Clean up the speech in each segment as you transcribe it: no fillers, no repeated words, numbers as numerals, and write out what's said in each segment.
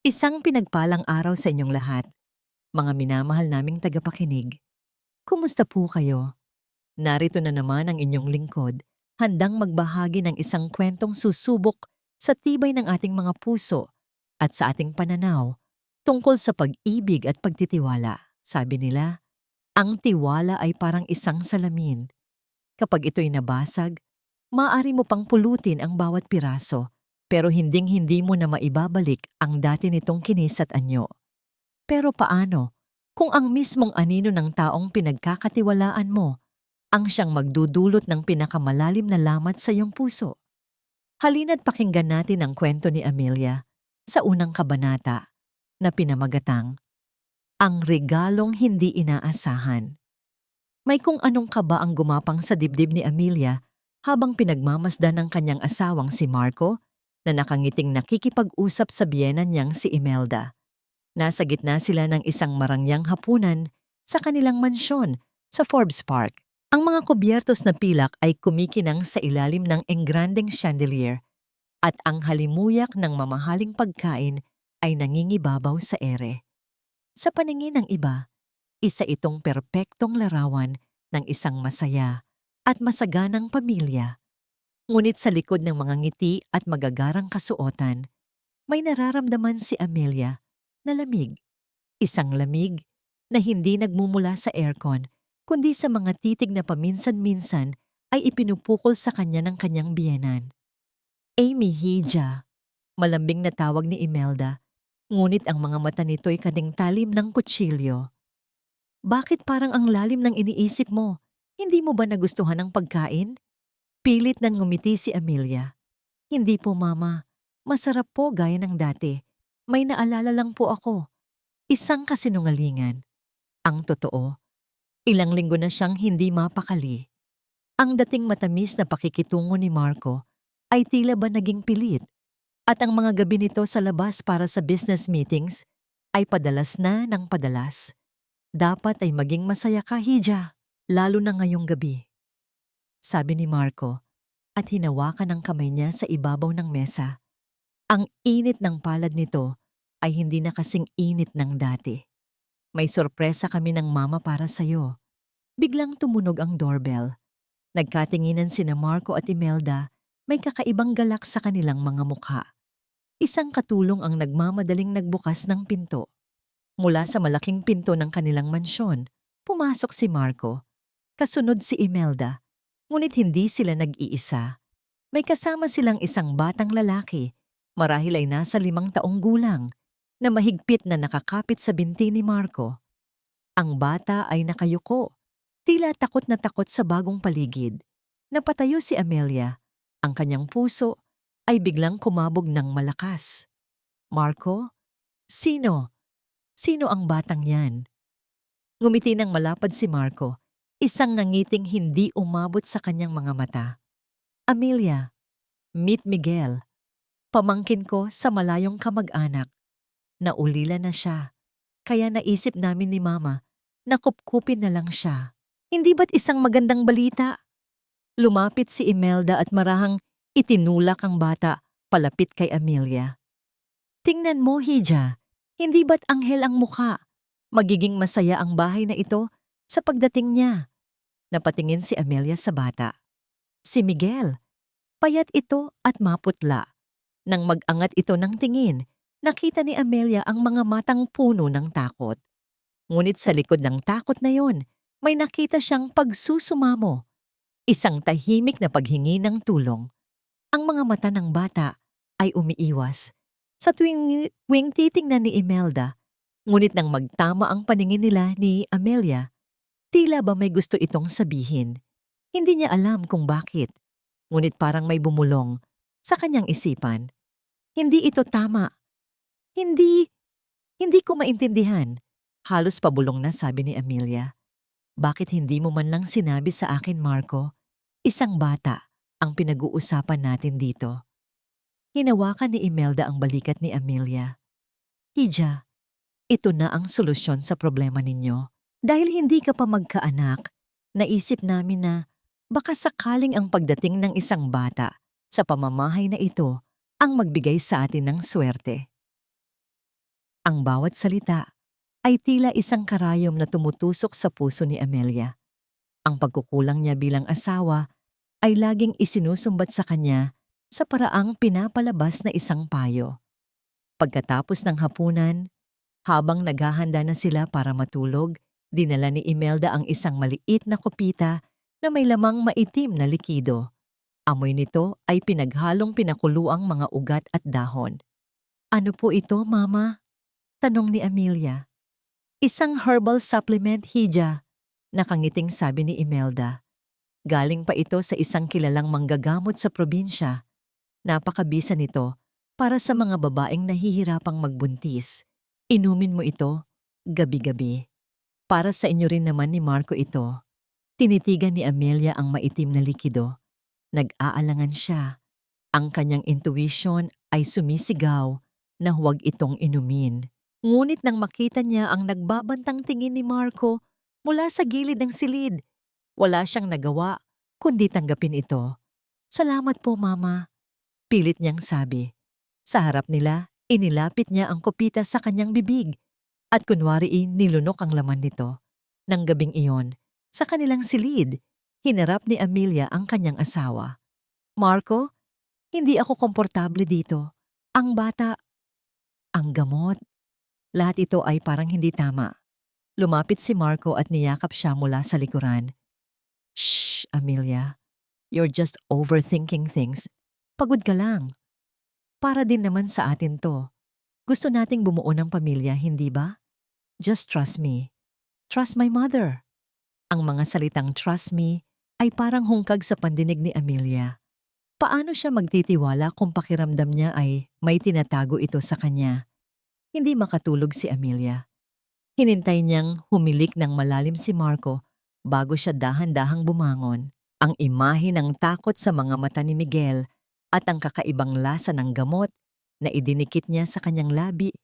Isang pinagpalang araw sa inyong lahat, mga minamahal naming tagapakinig. Kumusta po kayo? Narito na naman ang inyong lingkod, handang magbahagi ng isang kwentong susubok sa tibay ng ating mga puso at sa ating pananaw tungkol sa pag-ibig at pagtitiwala. Sabi nila, ang tiwala ay parang isang salamin. Kapag ito'y nabasag, maaari mo pang pulutin ang bawat piraso, pero hinding-hindi mo na maibabalik ang dati nitong kinis at anyo. Pero paano kung ang mismong anino ng taong pinagkakatiwalaan mo ang siyang magdudulot ng pinakamalalim na lamat sa iyong puso? Halina't pakinggan natin ang kwento ni Amelia sa unang kabanata na pinamagatang, Ang Regalong Hindi Inaasahan. May kung anong kaba ang gumapang sa dibdib ni Amelia habang pinagmamasdan ng kanyang asawang si Marco na nakangiting nakikipag-usap sa biyenan niyang si Imelda. Nasa gitna sila ng isang marangyang hapunan sa kanilang mansyon sa Forbes Park. Ang mga kubyertos na pilak ay kumikinang sa ilalim ng engrandeng chandelier at ang halimuyak ng mamahaling pagkain ay nangingibabaw sa ere. Sa paningin ng iba, isa itong perpektong larawan ng isang masaya at masaganang pamilya. Ngunit sa likod ng mga ngiti at magagarang kasuotan, may nararamdaman si Amelia na lamig. Isang lamig na hindi nagmumula sa aircon, kundi sa mga titig na paminsan-minsan ay ipinupukol sa kanya ng kanyang biyenan. Amy Hija, malambing na tawag ni Imelda, ngunit ang mga mata nito'y kading talim ng kutsilyo. Bakit parang ang lalim ng iniisip mo? Hindi mo ba nagustuhan ang pagkain? Pilit na ngumiti si Amelia. Hindi po, Mama. Masarap po gaya ng dati. May naalala lang po ako. Isang kasinungalingan. Ang totoo, ilang linggo na siyang hindi mapakali. Ang dating matamis na pakikitungo ni Marco ay tila ba naging pilit at ang mga gabi nito sa labas para sa business meetings ay padalas na ng padalas. Dapat ay maging masaya ka, Hija, lalo na ngayong gabi. Sabi ni Marco at hinawakan ang kamay niya sa ibabaw ng mesa. Ang init ng palad nito ay hindi na kasing init ng dati. May sorpresa kami ng mama para sa'yo. Biglang tumunog ang doorbell. Nagkatinginan sina Marco at Imelda, may kakaibang galak sa kanilang mga mukha. Isang katulong ang nagmamadaling nagbukas ng pinto. Mula sa malaking pinto ng kanilang mansyon, pumasok si Marco. Kasunod si Imelda, ngunit hindi sila nag-iisa. May kasama silang isang batang lalaki, marahil ay nasa 5 taong gulang, na mahigpit na nakakapit sa binti ni Marco. Ang bata ay nakayuko, tila takot na takot sa bagong paligid. Napatayo si Amelia. Ang kanyang puso ay biglang kumabog ng malakas. Marco? Sino? Sino ang batang yan? Ngumiti ng malapad si Marco, isang ngangiting hindi umabot sa kanyang mga mata. Amelia, meet Miguel. Pamangkin ko sa malayong kamag-anak. Naulila na siya, kaya naisip namin ni Mama na kupkupin na lang siya. Hindi ba't isang magandang balita? Lumapit si Imelda at marahang itinulak ang bata palapit kay Amelia. Tingnan mo, Hija, hindi ba't anghel ang mukha? Magiging masaya ang bahay na ito sa pagdating niya. Napatingin si Amelia sa bata. Si Miguel, payat ito at maputla. Nang mag-angat ito ng tingin, nakita ni Amelia ang mga matang puno ng takot. Ngunit sa likod ng takot na yon, may nakita siyang pagsusumamo. Isang tahimik na paghingi ng tulong. Ang mga mata ng bata ay umiiwas. Sa tuwing titingnan ni Imelda, ngunit nang magtama ang paningin nila ni Amelia, tila ba may gusto itong sabihin. Hindi niya alam kung bakit, ngunit parang may bumulong sa kanyang isipan. Hindi ito tama. Hindi ko maintindihan. Halos pabulong na sabi ni Amelia. Bakit hindi mo man lang sinabi sa akin, Marco? Isang bata ang pinag-uusapan natin dito. Hinawakan ni Imelda ang balikat ni Amelia. Hija, ito na ang solusyon sa problema ninyo. Dahil hindi ka pa magkaanak, naisip namin na baka sakaling ang pagdating ng isang bata sa pamamahay na ito ang magbigay sa atin ng swerte. Ang bawat salita ay tila isang karayom na tumutusok sa puso ni Amelia. Ang pagkukulang niya bilang asawa ay laging isinusumbat sa kanya sa paraang pinapalabas na isang payo. Pagkatapos ng hapunan, habang naghahanda na sila para matulog, dinala ni Imelda ang isang maliit na kopita na may lamang maitim na likido. Amoy nito ay pinaghalong pinakuluang mga ugat at dahon. "Ano po ito, Mama?" tanong ni Amelia. "Isang herbal supplement, Hija," nakangiting sabi ni Imelda. "Galing pa ito sa isang kilalang manggagamot sa probinsya. Napakabisa nito para sa mga babaeng nahihirapang magbuntis. Inumin mo ito gabi-gabi. Para sa inyo rin naman ni Marco ito." Tinitigan ni Amelia ang maitim na likido. Nag-aalangan siya. Ang kanyang intuition ay sumisigaw na huwag itong inumin. Ngunit nang makita niya ang nagbabantang tingin ni Marco mula sa gilid ng silid, wala siyang nagawa kundi tanggapin ito. "Salamat po, Mama," pilit niyang sabi. Sa harap nila, inilapit niya ang kopita sa kanyang bibig at kunwari nilunok ang laman nito. Nang gabing iyon, sa kanilang silid, hinarap ni Amelia ang kanyang asawa. "Marco, hindi ako komportable dito. Ang bata, ang gamot." Lahat ito ay parang hindi tama. Lumapit si Marco at niyakap siya mula sa likuran. "Shh, Amelia. You're just overthinking things. Pagod ka lang. Para din naman sa atin to. Gusto nating bumuo ng pamilya, hindi ba? Just trust me. Trust my mother." Ang mga salitang "trust me" ay parang hungkag sa pandinig ni Amelia. Paano siya magtitiwala kung pakiramdam niya ay may tinatago ito sa kanya? Hindi makatulog si Amelia. Hinintay niyang humilik ng malalim si Marco bago siya dahan-dahang bumangon. Ang imahe ng takot sa mga mata ni Miguel at ang kakaibang lasa ng gamot na idinikit niya sa kanyang labi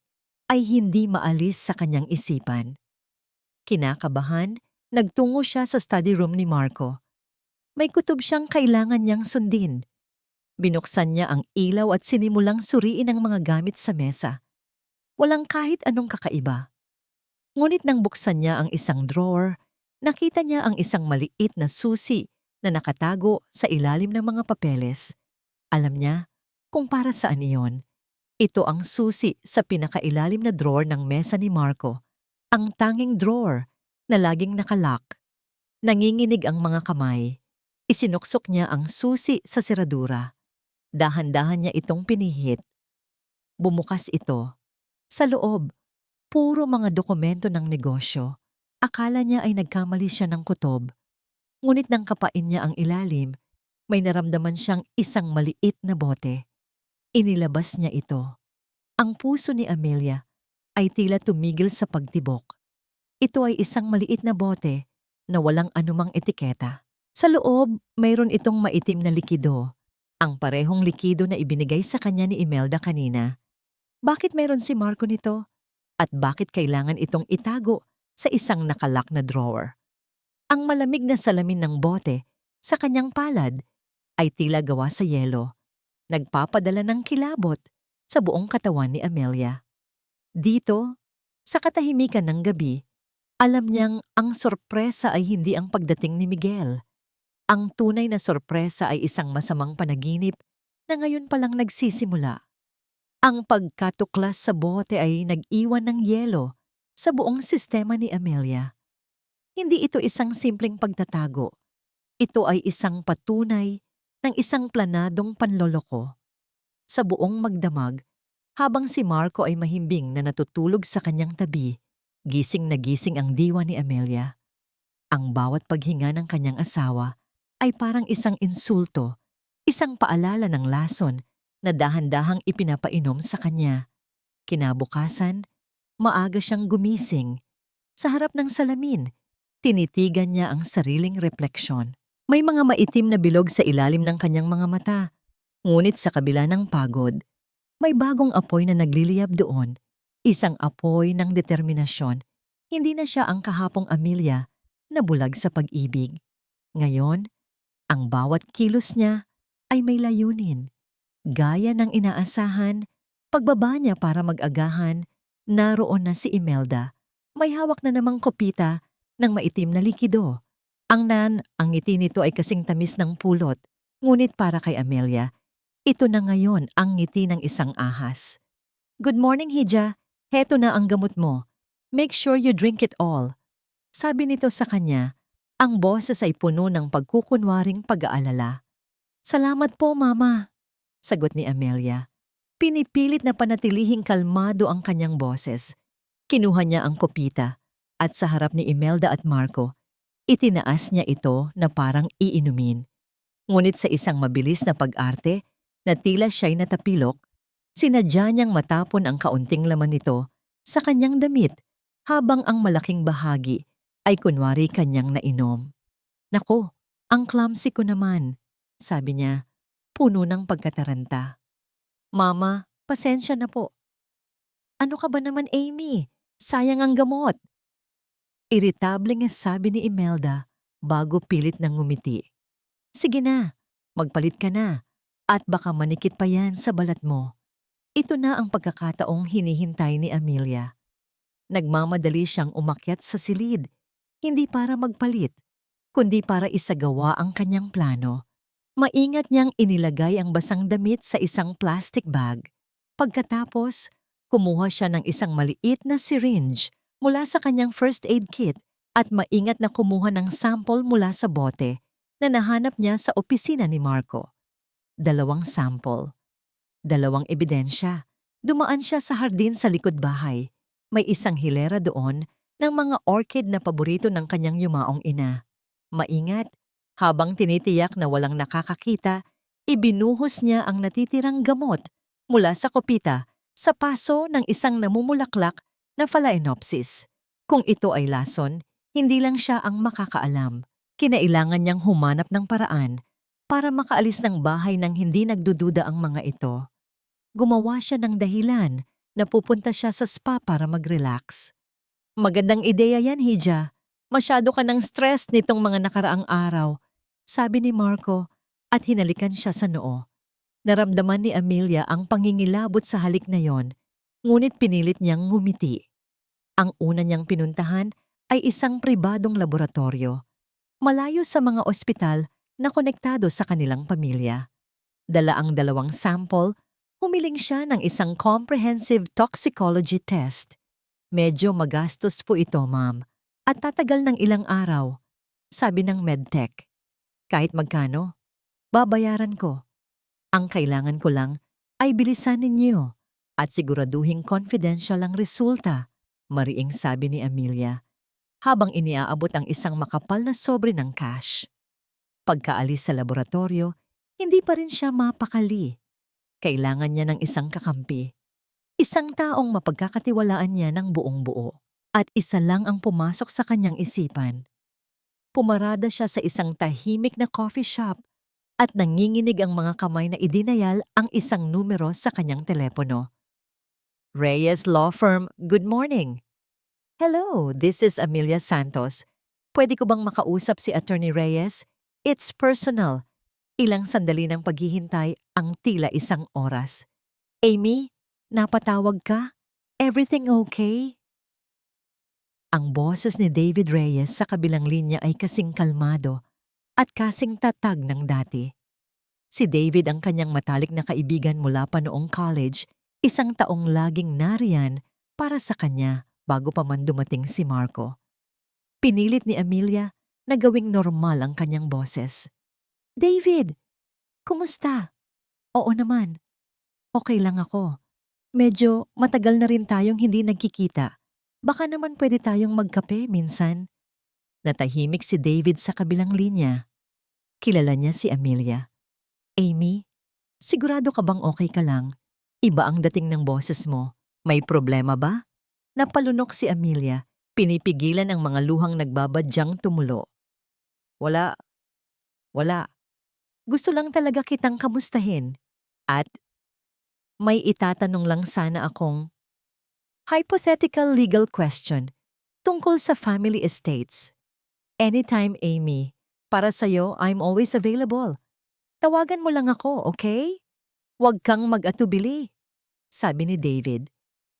ay hindi maalis sa kanyang isipan. Kinakabahan, nagtungo siya sa study room ni Marco. May kutob siyang kailangan niyang sundin. Binuksan niya ang ilaw at sinimulang suriin ang mga gamit sa mesa. Walang kahit anong kakaiba. Ngunit nang buksan niya ang isang drawer, nakita niya ang isang maliit na susi na nakatago sa ilalim ng mga papeles. Alam niya kung para saan iyon. Ito ang susi sa pinakailalim na drawer ng mesa ni Marco. Ang tanging drawer na laging nakalock. Nanginginig ang mga kamay. Isinuksok niya ang susi sa seradura. Dahan-dahan niya itong pinihit. Bumukas ito. Sa loob, puro mga dokumento ng negosyo. Akala niya ay nagkamali siya ng kutob. Ngunit nang kapain niya ang ilalim, may naramdaman siyang isang maliit na bote. Inilabas niya ito. Ang puso ni Amelia ay tila tumigil sa pagtibok. Ito ay isang maliit na bote na walang anumang etiketa. Sa loob, mayroon itong maitim na likido. Ang parehong likido na ibinigay sa kanya ni Imelda kanina. Bakit mayroon si Marco nito? At bakit kailangan itong itago sa isang nakalock na drawer? Ang malamig na salamin ng bote sa kanyang palad ay tila gawa sa yelo. Nagpapadala ng kilabot sa buong katawan ni Amelia. Dito, sa katahimikan ng gabi, alam niyang ang sorpresa ay hindi ang pagdating ni Miguel. Ang tunay na sorpresa ay isang masamang panaginip na ngayon palang nagsisimula. Ang pagkatuklas sa bote ay nag-iwan ng yelo sa buong sistema ni Amelia. Hindi ito isang simpleng pagtatago. Ito ay isang patunay ng isang planadong panloloko. Sa buong magdamag, habang si Marco ay mahimbing na natutulog sa kanyang tabi, gising na gising ang diwa ni Amelia. Ang bawat paghinga ng kanyang asawa ay parang isang insulto, isang paalala ng lason na dahan-dahang ipinapainom sa kanya. Kinabukasan, maaga siyang gumising. Sa harap ng salamin, tinitigan niya ang sariling refleksyon. May mga maitim na bilog sa ilalim ng kanyang mga mata. Ngunit sa kabila ng pagod, may bagong apoy na nagliliyab doon. Isang apoy ng determinasyon. Hindi na siya ang kahapong Amelia na bulag sa pag-ibig. Ngayon, ang bawat kilos niya ay may layunin. Gaya ng inaasahan, pagbaba niya para mag-agahan, Naroon na si Imelda. May hawak na namang kopita ng maitim na likido. Ang ngiti nito ay kasing tamis ng pulot. Ngunit para kay Amelia, ito na ngayon ang ngiti ng isang ahas. "Good morning, Hija. Heto na ang gamot mo. Make sure you drink it all." Sabi nito sa kanya, ang boses ay puno ng pagkukunwaring pag-aalala. "Salamat po, Mama," sagot ni Amelia. Pinipilit na panatilihing kalmado ang kanyang boses. Kinuha niya ang kopita at sa harap ni Imelda at Marco, itinaas niya ito na parang iinumin. Ngunit sa isang mabilis na pag-arte na tila siya'y natapilok, sinadya niyang matapon ang kaunting laman nito sa kanyang damit habang ang malaking bahagi ay kunwari kanyang nainom. "Nako, ang clumsy ko naman," sabi niya, puno ng pagkataranta. "Mama, pasensya na po." "Ano ka ba naman, Amy? Sayang ang gamot." Iritableng sabi ni Imelda bago pilit nang ngumiti. "Sige na, magpalit ka na at baka manikit pa yan sa balat mo." Ito na ang pagkakataong hinihintay ni Amelia. Nagmamadali siyang umakyat sa silid, hindi para magpalit, kundi para isagawa ang kanyang plano. Maingat niyang inilagay ang basang damit sa isang plastic bag. Pagkatapos, kumuha siya ng isang maliit na syringe mula sa kanyang first aid kit at maingat na kumuha ng sample mula sa bote na nahanap niya sa opisina ni Marco. 2 sample. 2 ebidensya. Dumaan siya sa hardin sa likod bahay. May isang hilera doon ng mga orchid na paborito ng kanyang yumaong ina. Maingat, habang tinitiyak na walang nakakakita, ibinuhos niya ang natitirang gamot mula sa kopita sa paso ng isang namumulaklak na Phalaenopsis. Kung ito ay lason, hindi lang siya ang makakaalam. Kinailangan niyang humanap ng paraan para makaalis ng bahay nang hindi nagdududa ang mga ito. Gumawa siya ng dahilan na pupunta siya sa spa para mag-relax. "Magandang ideya yan, Hija. Masyado ka ng stress nitong mga nakaraang araw," sabi ni Marco at hinalikan siya sa noo. Naramdaman ni Amelia ang pangingilabot sa halik na yon, ngunit pinilit niyang ngumiti. Ang una niyang pinuntahan ay isang pribadong laboratorio, malayo sa mga ospital na konektado sa kanilang pamilya. Dala ang 2 sample, humiling siya ng isang comprehensive toxicology test. "Medyo magastos po ito, ma'am, at tatagal ng ilang araw," sabi ng medtech. "Kahit magkano, babayaran ko. Ang kailangan ko lang ay bilisan ninyo at siguraduhing confidential ang resulta," mariing sabi ni Amelia, habang iniaabot ang isang makapal na sobre ng cash. Pagkaalis sa laboratorio, hindi pa rin siya mapakali. Kailangan niya ng isang kakampi. Isang taong mapagkakatiwalaan niya ng buong buo. At isa lang ang pumasok sa kanyang isipan. Pumarada siya sa isang tahimik na coffee shop at nanginginig ang mga kamay na idinayal ang isang numero sa kanyang telepono. "Reyes Law Firm, good morning." "Hello, this is Amelia Santos. Pwede ko bang makausap si Attorney Reyes? It's personal." Ilang sandali ng paghihintay ang tila 1 oras. "Amy, napatawag ka? Everything okay?" Ang boses ni David Reyes sa kabilang linya ay kasing kalmado at kasing tatag ng dati. Si David ang kanyang matalik na kaibigan mula pa noong college, 1 taong laging nariyan para sa kanya bago pa man dumating si Marco. Pinilit ni Amelia na gawing normal ang kanyang boses. "David, kumusta?" "Oo naman. Okay lang ako. Medyo matagal na rin tayong hindi nagkikita. Baka naman pwede tayong magkape minsan." Natahimik si David sa kabilang linya. Kilala niya si Amelia. "Amy, sigurado ka bang okay ka lang? Iba ang dating ng boses mo. May problema ba?" Napalunok si Amelia, pinipigilan ang mga luhang nagbabadyang tumulo. Wala. Gusto lang talaga kitang kamustahin. At may itatanong lang sana akong hypothetical legal question tungkol sa family estates. Anytime, Amy. Para sa'yo, I'm always available. Tawagan mo lang ako, okay? Huwag kang mag-atubili," sabi ni David.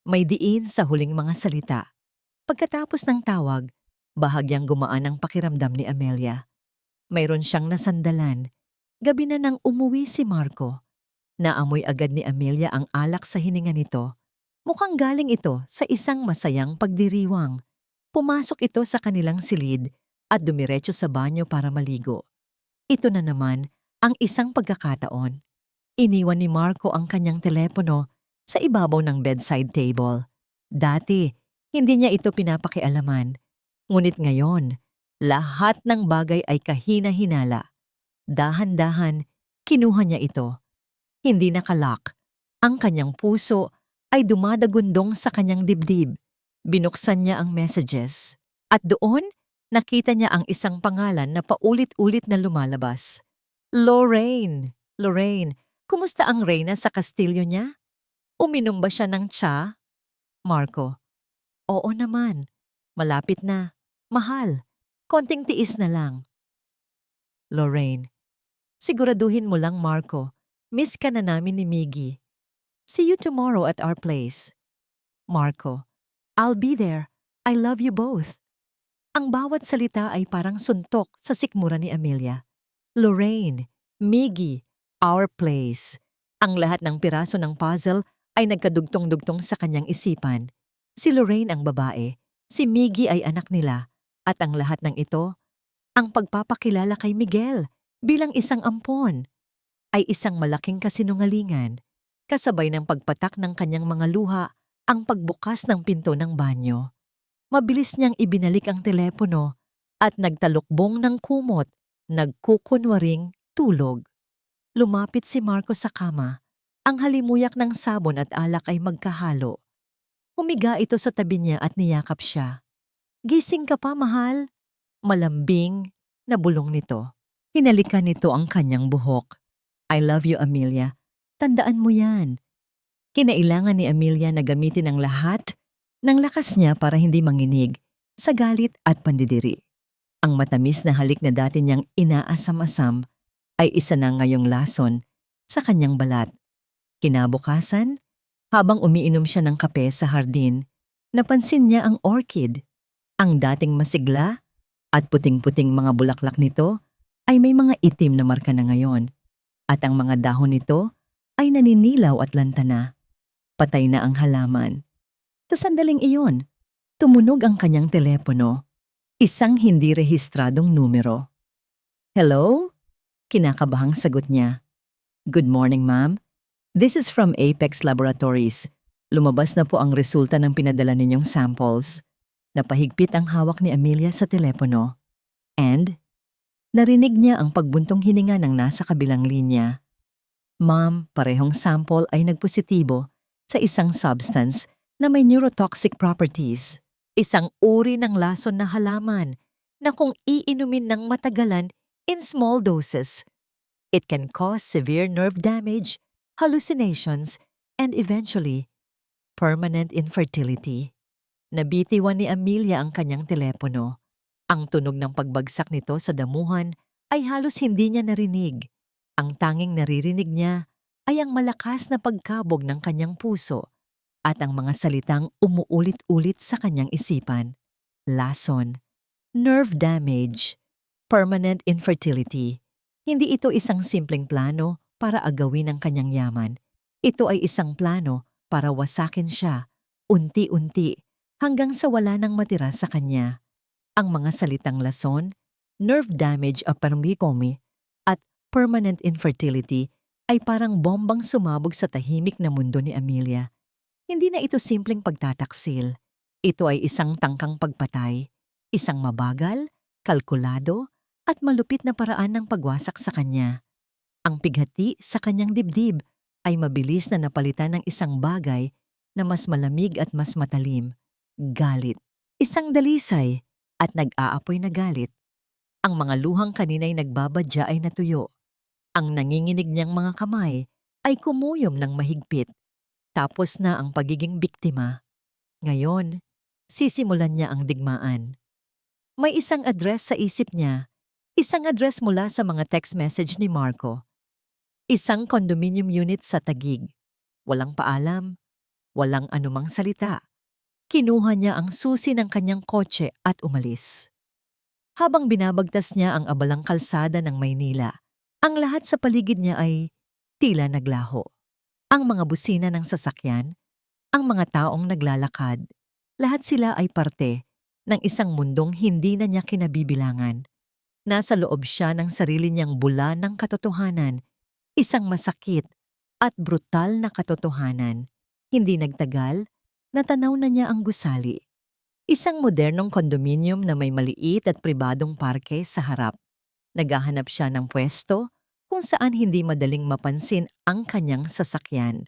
May diin sa huling mga salita. Pagkatapos ng tawag, bahagyang gumaan ang pakiramdam ni Amelia. Mayroon siyang nasandalan. Gabi na nang umuwi si Marco. Naamoy agad ni Amelia ang alak sa hininga nito. Mukhang galing ito sa isang masayang pagdiriwang. Pumasok ito sa kanilang silid at dumiretso sa banyo para maligo. Ito na naman ang isang pagkakataon. Iniwan ni Marco ang kanyang telepono sa ibabaw ng bedside table. Dati, hindi niya ito pinapakialaman. Ngunit ngayon, lahat ng bagay ay kahina-hinala. Dahan-dahan, kinuha niya ito. Hindi nakalock. Ang kanyang puso ay dumadagundong sa kanyang dibdib. Binuksan niya ang messages. At doon, nakita niya ang isang pangalan na paulit-ulit na lumalabas. Lorraine! Lorraine, kumusta ang reyna sa kastilyo niya? Uminom ba siya ng tsa? Marco, oo naman. Malapit na. Mahal. Konting tiis na lang. Lorraine, siguraduhin mo lang Marco. Miss ka na namin ni Miggy. See you tomorrow at our place. Marco, I'll be there. I love you both. Ang bawat salita ay parang suntok sa sikmura ni Amelia. Lorraine, Miggy, our place. Ang lahat ng piraso ng puzzle ay nagkadugtong-dugtong sa kanyang isipan. Si Lorraine ang babae, si Miggy ay anak nila, at ang lahat ng ito, ang pagpapakilala kay Miguel bilang isang ampon, ay isang malaking kasinungalingan, kasabay ng pagpatak ng kanyang mga luha ang pagbukas ng pinto ng banyo. Mabilis niyang ibinalik ang telepono at nagtalukbong ng kumot, nagkukunwaring tulog. Lumapit si Marco sa kama. Ang halimuyak ng sabon at alak ay magkahalo. Humiga ito sa tabi niya at niyakap siya. Gising ka pa, mahal? Malambing na bulong nito. Hinalikan nito ang kanyang buhok. I love you, Amelia. Tandaan mo yan. Kinailangan ni Amelia na gamitin ang lahat ng lakas niya para hindi manginig sa galit at pandidiri. Ang matamis na halik na dati niyang inaasam-asam ay isa na ngayong lason sa kanyang balat. Kinabukasan, habang umiinom siya ng kape sa hardin, napansin niya ang orchid. Ang dating masigla at puting-puting mga bulaklak nito ay may mga itim na marka na ngayon. At ang mga dahon nito ay naninilaw at lantana. Patay na ang halaman. Sa sandaling iyon, tumunog ang kanyang telepono. Isang hindi rehistradong numero. Hello? Kinakabahang sagot niya. Good morning, ma'am. This is from Apex Laboratories. Lumabas na po ang resulta ng pinadala ninyong samples. Napahigpit ang hawak ni Amelia sa telepono. And narinig niya ang pagbuntong hininga ng nasa kabilang linya. Ma'am, parehong sample ay nagpositibo sa isang substance na may neurotoxic properties. Isang uri ng lason na halaman na kung iinumin ng matagalan in small doses, it can cause severe nerve damage, hallucinations, and eventually, permanent infertility. Nabitiwan ni Amelia ang kanyang telepono. Ang tunog ng pagbagsak nito sa damuhan ay halos hindi niya narinig. Ang tanging naririnig niya ay ang malakas na pagkabog ng kanyang puso at ang mga salitang umuulit-ulit sa kanyang isipan. Lason, nerve damage, permanent infertility. Hindi ito isang simpleng plano para agawin ang kanyang yaman. Ito ay isang plano para wasakin siya, unti-unti, hanggang sa wala nang matira sa kanya. Ang mga salitang lason, nerve damage o parmikomi, at permanent infertility ay parang bombang sumabog sa tahimik na mundo ni Amelia. Hindi na ito simpleng pagtataksil. Ito ay isang tangkang pagpatay, isang mabagal, kalkulado, at malupit na paraan ng pagwasak sa kanya. Ang pighati sa kanyang dibdib ay mabilis na napalitan ng isang bagay na mas malamig at mas matalim. Galit. Isang dalisay at nag-aapoy na galit. Ang mga luhang kanina'y nagbabadya ay natuyo. Ang nanginginig niyang mga kamay ay kumuyom ng mahigpit. Tapos na ang pagiging biktima. Ngayon, sisimulan niya ang digmaan. May isang address sa isip niya. Isang address mula sa mga text message ni Marco. Isang condominium unit sa Taguig. Walang paalam, Walang anumang salita. Kinuha niya ang susi ng kanyang kotse at umalis. Habang binabagtas niya ang abalang kalsada ng Maynila, ang lahat sa paligid niya ay tila naglaho. Ang mga busina ng sasakyan, ang mga taong naglalakad, lahat sila ay parte ng isang mundong hindi na niya kinabibilangan. Nasa loob siya ng sarili niyang bula ng katotohanan, isang masakit at brutal na katotohanan. Hindi nagtagal, natanaw na niya ang gusali. Isang modernong kondominium na may maliit at pribadong parke sa harap. Naghahanap siya ng pwesto kung saan hindi madaling mapansin ang kanyang sasakyan.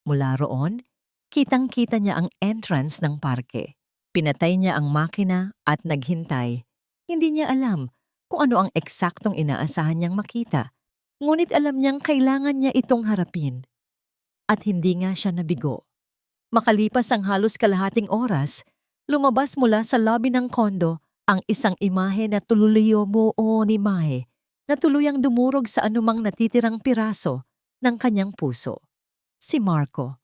Mula roon, kitang-kita niya ang entrance ng parke. Pinatay niya ang makina at naghintay. Hindi niya alam kung ano ang eksaktong inaasahan niyang makita. Ngunit alam niyang kailangan niya itong harapin. At hindi nga siya nabigo. Makalipas ang halos kalahating oras, lumabas mula sa lobby ng kondo ang isang imahe na tululiyomo o imahe na tuluyang dumurog sa anumang natitirang piraso ng kanyang puso. Si Marco.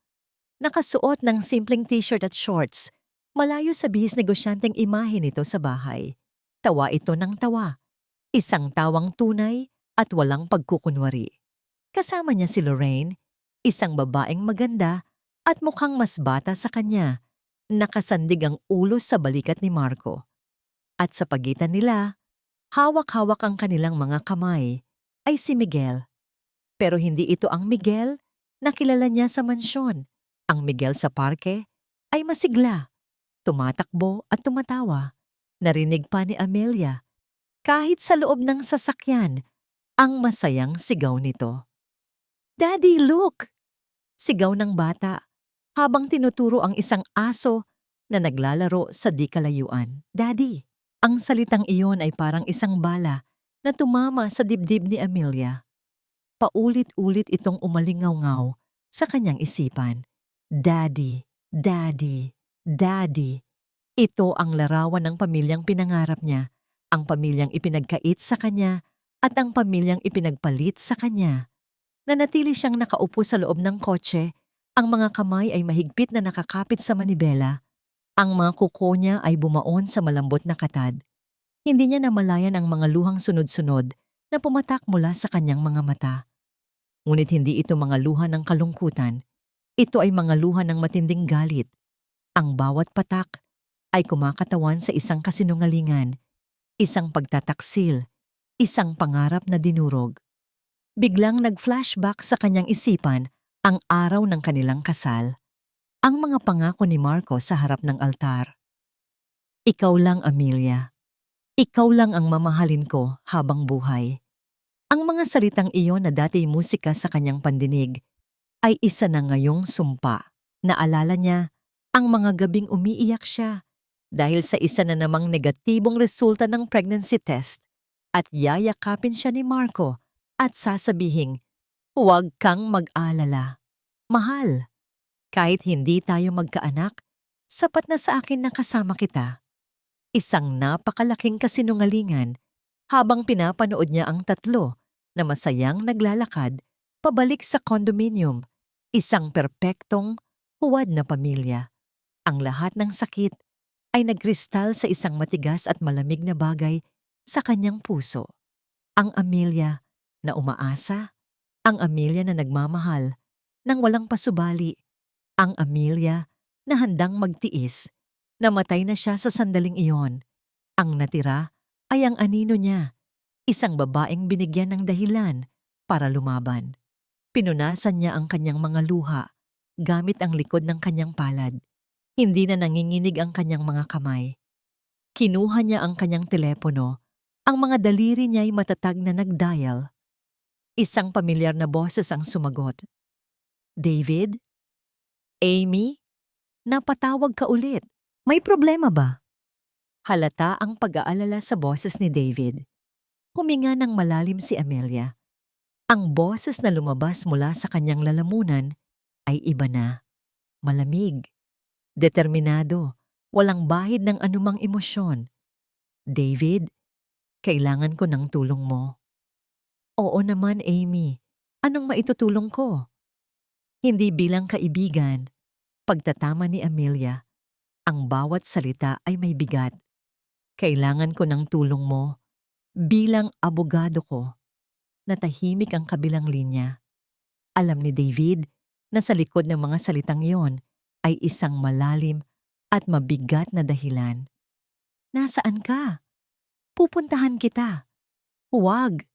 Nakasuot ng simpleng t-shirt at shorts, malayo sa bihis negosyanteng imahe nito sa bahay. Tawa ito ng tawa. Isang tawang tunay at walang pagkukunwari. Kasama niya si Lorraine, isang babaeng maganda at mukhang mas bata sa kanya. Nakasandig ang ulo sa balikat ni Marco. At sa pagitan nila, hawak-hawak ang kanilang mga kamay, ay si Miguel. Pero hindi ito ang Miguel na kilala niya sa mansyon. Ang Miguel sa parke ay masigla, tumatakbo at tumatawa. Narinig pa ni Amelia, kahit sa loob ng sasakyan, ang masayang sigaw nito. "Daddy, look!" Sigaw ng bata habang tinuturo ang isang aso na naglalaro sa di kalayuan. "Daddy!" Ang salitang iyon ay parang isang bala na tumama sa dibdib ni Amelia. Paulit-ulit itong umalingaw-ngaw sa kanyang isipan. Daddy, Daddy, Daddy. Ito ang larawan ng pamilyang pinangarap niya, ang pamilyang ipinagkait sa kanya at ang pamilyang ipinagpalit sa kanya. Nanatili siyang nakaupo sa loob ng kotse, ang mga kamay ay mahigpit na nakakapit sa manibela. Ang mga kuko niya ay bumaon sa malambot na katad. Hindi niya namalayan ang mga luhang sunod-sunod na pumatak mula sa kanyang mga mata. Ngunit hindi ito mga luha ng kalungkutan. Ito ay mga luha ng matinding galit. Ang bawat patak ay kumakatawan sa isang kasinungalingan, isang pagtataksil, isang pangarap na dinurog. Biglang nag-flashback sa kanyang isipan ang araw ng kanilang kasal. Ang mga pangako ni Marco sa harap ng altar. "Ikaw lang, Amelia. Ikaw lang ang mamahalin ko habang buhay." Ang mga salitang iyon na dati musika sa kanyang pandinig ay isa na ngayong sumpa. Naalala niya ang mga gabing umiiyak siya dahil sa isa na namang negatibong resulta ng pregnancy test at yayakapin siya ni Marco at sasabihing, "Huwag kang mag-alala. Mahal, kahit hindi tayo magkaanak, sapat na sa akin na kasama kita." Isang napakalaking kasinungalingan habang pinapanood niya ang tatlo na masayang naglalakad pabalik sa condominium, isang perpektong, huwad na pamilya. Ang lahat ng sakit ay nagkristal sa isang matigas at malamig na bagay sa kanyang puso. Ang Amelia na umaasa, ang Amelia na nagmamahal, nang walang pasubali, ang Amelia na handang magtiis. Namatay na siya sa sandaling iyon. Ang natira ay ang anino niya, isang babaeng binigyan ng dahilan para lumaban. Pinunasan niya ang kanyang mga luha gamit ang likod ng kanyang palad. Hindi na nanginginig ang kanyang mga kamay. Kinuha niya ang kanyang telepono. Ang mga daliri niya ay matatag na nag-dial. Isang pamilyar na boses ang sumagot. "David? Amy? Napatawag ka ulit. May problema ba?" Halata ang pag-aalala sa boses ni David. Huminga ng malalim si Amelia. Ang boses na lumabas mula sa kanyang lalamunan ay iba na. Malamig, determinado, walang bahid ng anumang emosyon. "David, kailangan ko ng tulong mo." "Oo naman, Amy. Anong maitutulong ko?" "Hindi bilang kaibigan, Pagtatama ni Amelia, ang bawat salita ay may bigat. Kailangan ko ng tulong mo. Bilang abogado ko, natahimik ang kabilang linya. Alam ni David na sa likod ng mga salitang yon ay isang malalim at mabigat na dahilan. Nasaan ka? Pupuntahan kita. Huwag.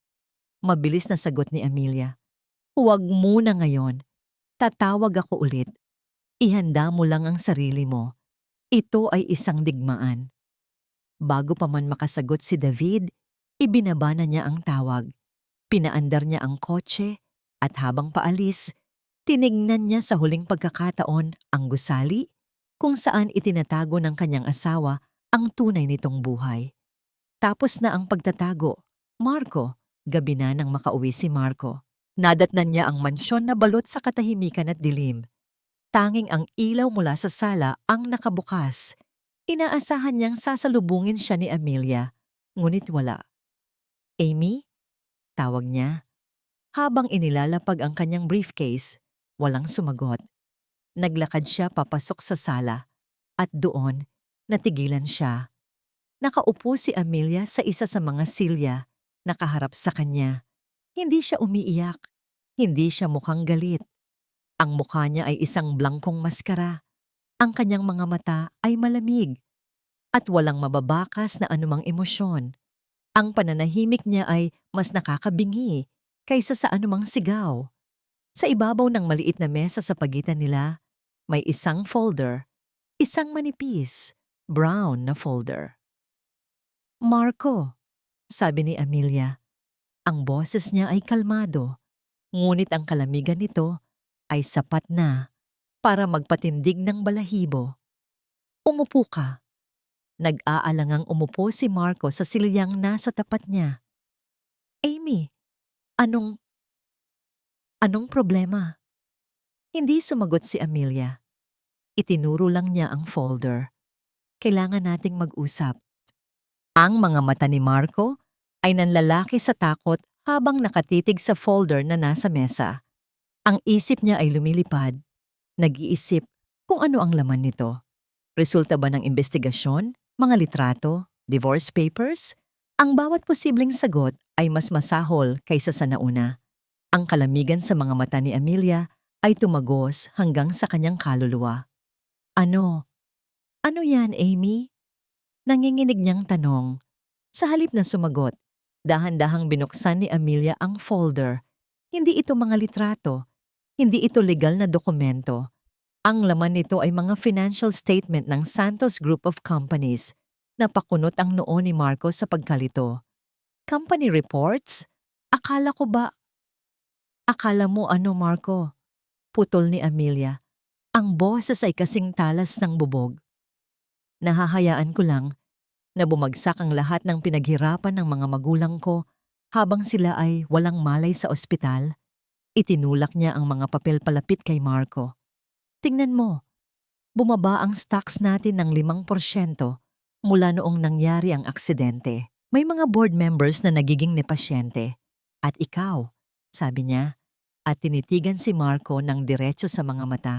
Mabilis na sagot ni Amelia. Huwag muna ngayon. Tatawag ako ulit. Ihanda mo lang ang sarili mo. Ito ay isang digmaan. Bago pa man makasagot si David, ibinaba na niya ang tawag. Pinaandar niya ang kotse at habang paalis, tinignan niya sa huling pagkakataon ang gusali kung saan itinatago ng kanyang asawa ang tunay nitong buhay. Tapos na ang pagtatago. Marco, gabi na nang makauwi si Marco. Nadatnan niya ang mansyon na balot sa katahimikan at dilim. Tanging ang ilaw mula sa sala ang nakabukas. Inaasahan niyang sasalubungin siya ni Amelia, ngunit wala. Amy? Tawag niya. Habang inilalapag ang kanyang briefcase, walang sumagot. Naglakad siya papasok sa sala at doon natigilan siya. Nakaupo si Amelia sa isa sa mga silya, nakaharap sa kanya. Hindi siya umiiyak, hindi siya mukhang galit. Ang mukha niya ay isang blangkong maskara. Ang kanyang mga mata ay malamig at walang mababakas na anumang emosyon. Ang pananahimik niya ay mas nakakabingi kaysa sa anumang sigaw. Sa ibabaw ng maliit na mesa sa pagitan nila, may isang folder, isang manipis, brown na folder. Marco, sabi ni Amelia. Ang boses niya ay kalmado, ngunit ang kalamigan nito ay sapat na para magpatindig ng balahibo. Umupo ka. Nag-aalangang umupo si Marco sa silyang nasa tapat niya. Amy, anong problema? Hindi sumagot si Amelia. Itinuro lang niya ang folder. Kailangan nating mag-usap. Ang mga mata ni Marco ay nanlalaki sa takot habang nakatitig sa folder na nasa mesa. Ang isip niya ay lumilipad. Nag-iisip kung ano ang laman nito. Resulta ba ng investigasyon, mga litrato, divorce papers? Ang bawat posibleng sagot ay mas masahol kaysa sa nauna. Ang kalamigan sa mga mata ni Amelia ay tumagos hanggang sa kanyang kaluluwa. Ano? Ano yan, Amy? Nanginginig niyang tanong. Sa halip na sumagot, dahan-dahang binuksan ni Amelia ang folder. Hindi ito mga litrato. Hindi ito legal na dokumento. Ang laman nito ay mga financial statement ng Santos Group of Companies. Napakunot ang noo ni Marco sa pagkalito. Company reports? Akala mo ano, Marco? Putol ni Amelia. Ang boses ay kasing talas ng bubog. Nahahayaan ko lang na bumagsak ang lahat ng pinaghirapan ng mga magulang ko habang sila ay walang malay sa ospital. Itinulak niya ang mga papel palapit kay Marco. Tingnan mo, bumaba ang stocks natin ng 5% mula noong nangyari ang aksidente. May mga board members na nagiging nepasyente. At ikaw, sabi niya, at tinitigan si Marco ng diretso sa mga mata.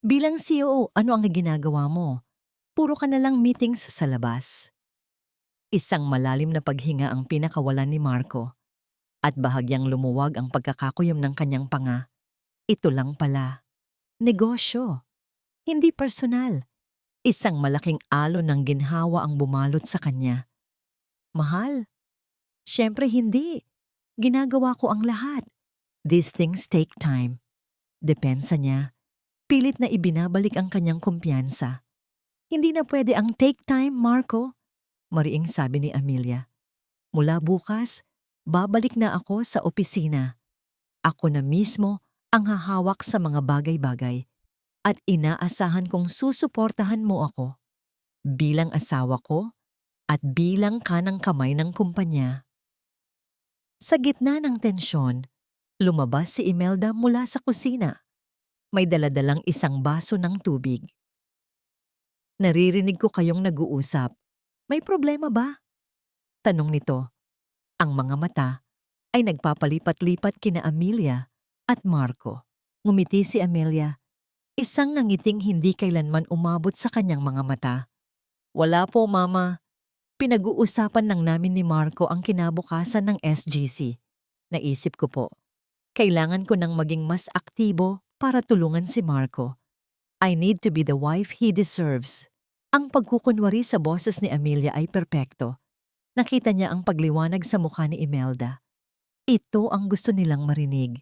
Bilang CEO, ano ang ginagawa mo? Puro ka na lang meetings sa labas. Isang malalim na paghinga ang pinakawalan ni Marco. At bahagyang lumuwag ang pagkakakuyom ng kanyang panga. Ito lang pala. Negosyo. Hindi personal. Isang malaking alon ng ginhawa ang bumalot sa kanya. Mahal? Siyempre hindi. Ginagawa ko ang lahat. These things take time. Depensa niya. Pilit na ibinabalik ang kanyang kumpiyansa. Hindi na pwede ang take time, Marco. Mariing sabi ni Amelia. Mula bukas, babalik na ako sa opisina. Ako na mismo ang hahawak sa mga bagay-bagay at inaasahan kong susuportahan mo ako bilang asawa ko at bilang kanang kamay ng kumpanya. Sa gitna ng tensyon, lumabas si Imelda mula sa kusina. May daladalang isang baso ng tubig. Naririnig ko kayong nag-uusap. May problema ba? Tanong nito. Ang mga mata ay nagpapalipat-lipat kina Amelia at Marco. Ngumiti si Amelia. Isang nangiting hindi kailanman umabot sa kanyang mga mata. Wala po, Mama. Pinag-uusapan lang namin ni Marco ang kinabukasan ng SGC. Naisip ko po, kailangan ko nang maging mas aktibo para tulungan si Marco. I need to be the wife he deserves. Ang pagkukunwari sa boses ni Amelia ay perpekto. Nakita niya ang pagliwanag sa mukha ni Imelda. Ito ang gusto nilang marinig.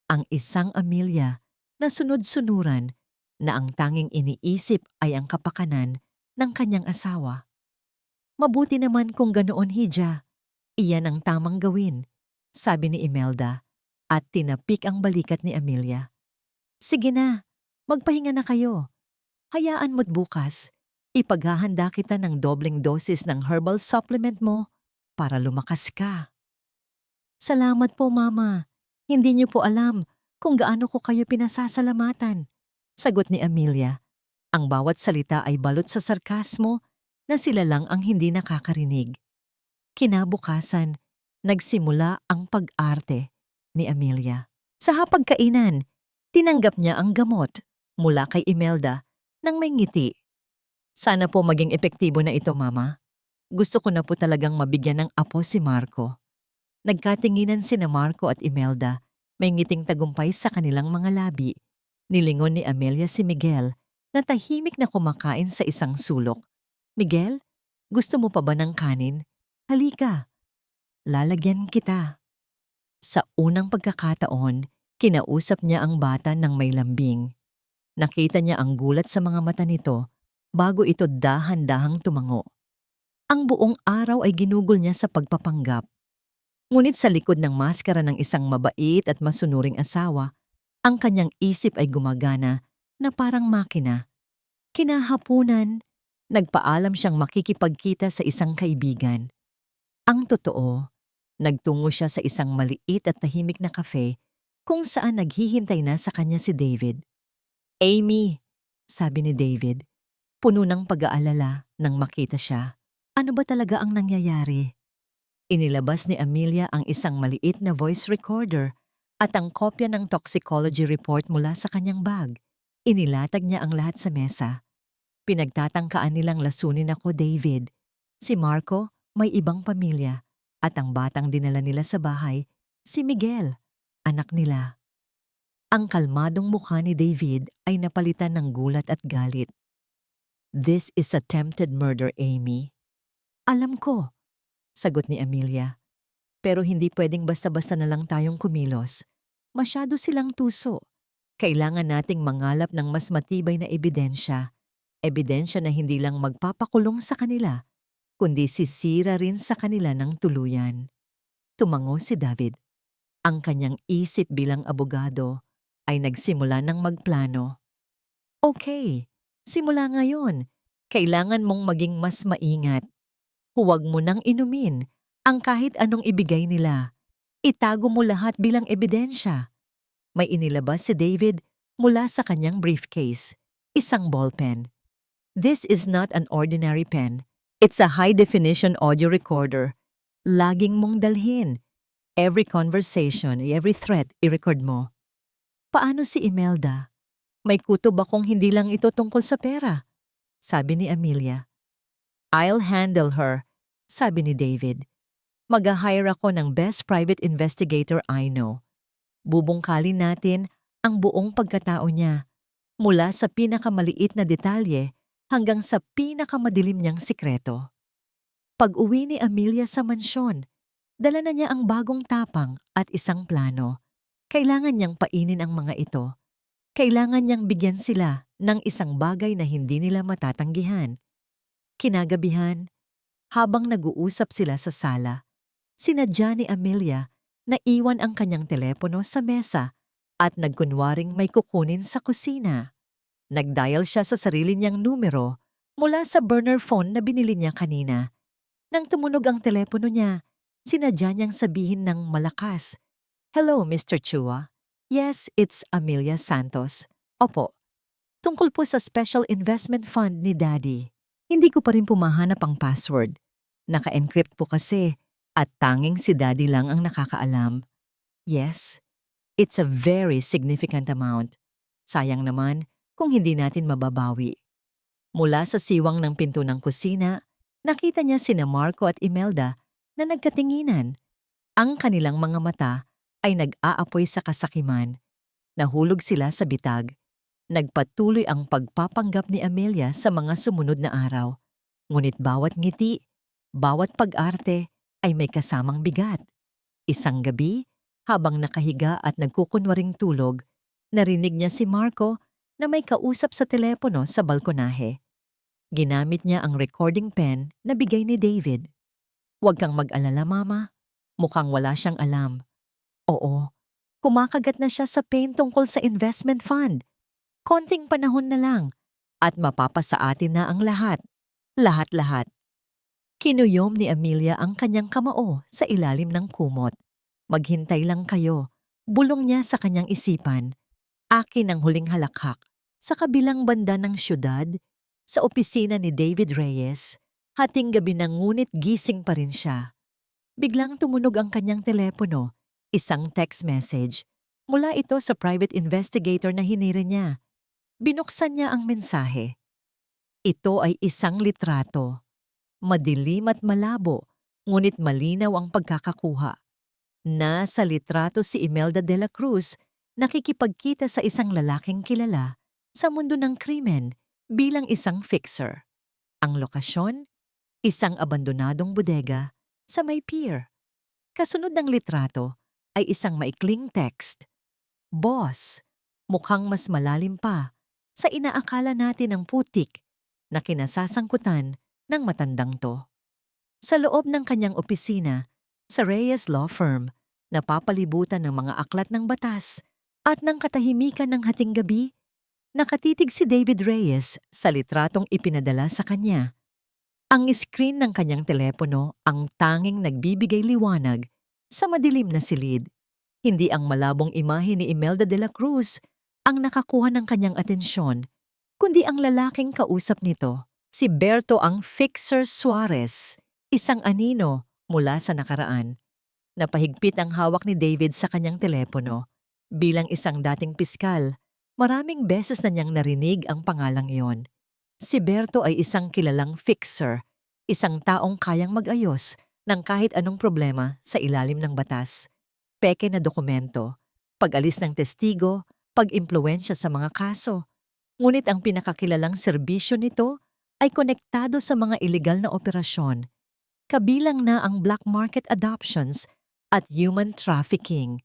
Ang isang Amelia na sunod-sunuran na ang tanging iniisip ay ang kapakanan ng kanyang asawa. Mabuti naman kung ganoon, Hija. Iyan ang tamang gawin, sabi ni Imelda at tinapik ang balikat ni Amelia. Sige na, magpahinga na kayo. Hayaan mo't bukas, ipaghahanda kita ng dobleng dosis ng herbal supplement mo para lumakas ka. Salamat po, Mama. Hindi niyo po alam kung gaano ko kayo pinasasalamatan. Sagot ni Amelia. Ang bawat salita ay balot sa sarkasmo na sila lang ang hindi nakakarinig. Kinabukasan, nagsimula ang pag-arte ni Amelia. Sa hapagkainan, tinanggap niya ang gamot mula kay Imelda nang may ngiti. Sana po maging epektibo na ito, Mama. Gusto ko na po talagang mabigyan ng apo si Marco. Nagkatinginan sina Marco at Imelda, may ngiting tagumpay sa kanilang mga labi. Nilingon ni Amelia si Miguel na tahimik na kumakain sa isang sulok. Miguel, gusto mo pa ba ng kanin? Halika, lalagyan kita. Sa unang pagkakataon, kinausap niya ang bata ng may lambing. Nakita niya ang gulat sa mga mata nito bago ito dahan-dahang tumango. Ang buong araw ay ginugol niya sa pagpapanggap. Ngunit sa likod ng maskara ng isang mabait at masunuring asawa, ang kanyang isip ay gumagana na parang makina. Kinahapunan, nagpaalam siyang makikipagkita sa isang kaibigan. Ang totoo, nagtungo siya sa isang maliit at tahimik na kafe kung saan naghihintay na sa kanya si David. Amy, sabi ni David, puno ng pag-aalala nang makita siya. Ano ba talaga ang nangyayari? Inilabas ni Amelia ang isang maliit na voice recorder at ang kopya ng toxicology report mula sa kanyang bag. Inilatag niya ang lahat sa mesa. Pinagtatangkaan nilang lasunin ako, David. Si Marco may ibang pamilya at ang batang dinala nila sa bahay, si Miguel, anak nila. Ang kalmadong mukha ni David ay napalitan ng gulat at galit. This is attempted murder, Amy. Alam ko, sagot ni Amelia. Pero hindi pwedeng basta-basta na lang tayong kumilos. Masyado silang tuso. Kailangan nating mangalap ng mas matibay na ebidensya. Ebidensya na hindi lang magpapakulong sa kanila, kundi sisira rin sa kanila ng tuluyan. Tumango si David. Ang kanyang isip bilang abogado ay nagsimula ng magplano. Okay, simula ngayon. Kailangan mong maging mas maingat. Huwag mo nang inumin ang kahit anong ibigay nila. Itago mo lahat bilang ebidensya. May inilabas si David mula sa kanyang briefcase, isang ballpen. This is not an ordinary pen. It's a high-definition audio recorder. Laging mong dalhin. Every conversation, every threat, i-record mo. Paano si Imelda? May kutob akong hindi lang ito tungkol sa pera, sabi ni Amelia. I'll handle her, sabi ni David. Mag-hire ako ng best private investigator I know. Bubungkalin natin ang buong pagkatao niya, mula sa pinakamaliit na detalye hanggang sa pinakamadilim niyang sikreto. Pag-uwi ni Amelia sa mansyon, dala na niya ang bagong tapang at isang plano. Kailangan niyang painin ang mga ito. Kailangan niyang bigyan sila ng isang bagay na hindi nila matatanggihan. Kinagabihan, habang nag-uusap sila sa sala, sinadya ni Amelia na iwan ang kanyang telepono sa mesa at nagkunwaring may kukunin sa kusina. Nagdial siya sa sarili niyang numero mula sa burner phone na binili niya kanina. Nang tumunog ang telepono niya, sinadya niyang sabihin ng malakas, "Hello, Mr. Chua. Yes, it's Amelia Santos. Opo, tungkol po sa special investment fund ni Daddy. Hindi ko pa rin pumahanap ang password. Naka-encrypt po kasi at tanging si Daddy lang ang nakakaalam. Yes, it's a very significant amount. Sayang naman, kung hindi natin mababawi. Mula sa siwang ng pinto ng kusina, nakita niya sina Marco at Imelda na nagkatinginan. Ang kanilang mga mata ay nag-aapoy sa kasakiman. Nahulog sila sa bitag. Nagpatuloy ang pagpapanggap ni Amelia sa mga sumunod na araw. Ngunit bawat ngiti, bawat pag-arte ay may kasamang bigat. Isang gabi, habang nakahiga at nagkukunwaring tulog, narinig niya si Marco na may kausap sa telepono sa balkonahe. Ginamit niya ang recording pen na bigay ni David. "Huwag kang mag-alala, Mama." Mukhang wala siyang alam. Oo, kumakagat na siya sa pain tungkol sa investment fund. Konting panahon na lang at mapapasa atin na ang lahat. Lahat-lahat. Kinuyom ni Amelia ang kanyang kamao sa ilalim ng kumot. "Maghintay lang kayo," bulong niya sa kanyang isipan. Akin ang huling halakhak. Sa kabilang banda ng syudad, sa opisina ni David Reyes, hating gabi na ngunit gising pa rin siya. Biglang tumunog ang kanyang telepono, isang text message. Mula ito sa private investigator na hinire niya. Binuksan niya ang mensahe. Ito ay isang litrato. Madilim at malabo, ngunit malinaw ang pagkakakuha. Nasa litrato si Imelda de la Cruz nakikipagkita sa isang lalaking kilala sa mundo ng krimen bilang isang fixer. Ang lokasyon, isang abandonadong bodega sa may pier. Kasunod ng litrato ay isang maikling text. "Boss," mukhang mas malalim pa sa inaakala natin ng putik na kinasasangkutan ng matandang to. Sa loob ng kanyang opisina, sa Reyes Law Firm, napapalibutan ng mga aklat ng batas at ng katahimikan ng hating gabi, nakatitig si David Reyes sa litratong ipinadala sa kanya. Ang screen ng kanyang telepono ang tanging nagbibigay liwanag sa madilim na silid. Hindi ang malabong imahe ni Imelda de la Cruz ang nakakuha ng kanyang atensyon, kundi ang lalaking kausap nito, si Berto ang Fixer Suarez, isang anino mula sa nakaraan. Napahigpit ang hawak ni David sa kanyang telepono. Bilang isang dating piskal, maraming beses na niyang narinig ang pangalang iyon. Si Berto ay isang kilalang fixer, isang taong kayang mag-ayos ng kahit anong problema sa ilalim ng batas. Peke na dokumento, pag-alis ng testigo, pag-impluwensya sa mga kaso. Ngunit ang pinakakilalang serbisyo nito ay konektado sa mga ilegal na operasyon. Kabilang na ang black market adoptions at human trafficking.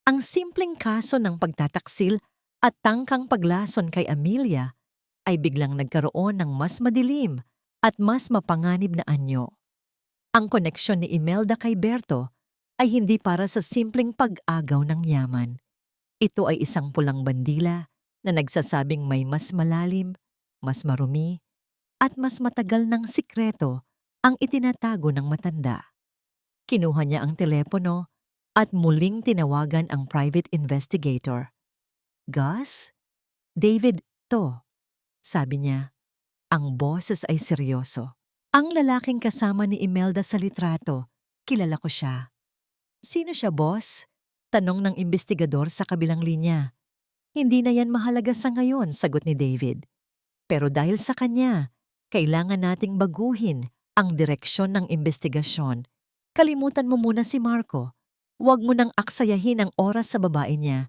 Ang simpleng kaso ng pagtataksil at tangkang paglason kay Amelia ay biglang nagkaroon ng mas madilim at mas mapanganib na anyo. Ang koneksyon ni Imelda kay Berto ay hindi para sa simpleng pag-agaw ng yaman. Ito ay isang pulang bandila na nagsasabing may mas malalim, mas marumi, at mas matagal ng sikreto ang itinatago ng matanda. Kinuha niya ang telepono at muling tinawagan ang private investigator. "Gus? David to," sabi niya. Ang boses ay seryoso. Ang lalaking kasama ni Imelda sa litrato, kilala ko siya. "Sino siya, boss?" Tanong ng investigador sa kabilang linya. "Hindi na yan mahalaga sa ngayon," sagot ni David. "Pero dahil sa kanya, kailangan nating baguhin ang direksyon ng investigasyon. Kalimutan mo muna si Marco. Huwag mo nang aksayahin ang oras sa babae niya.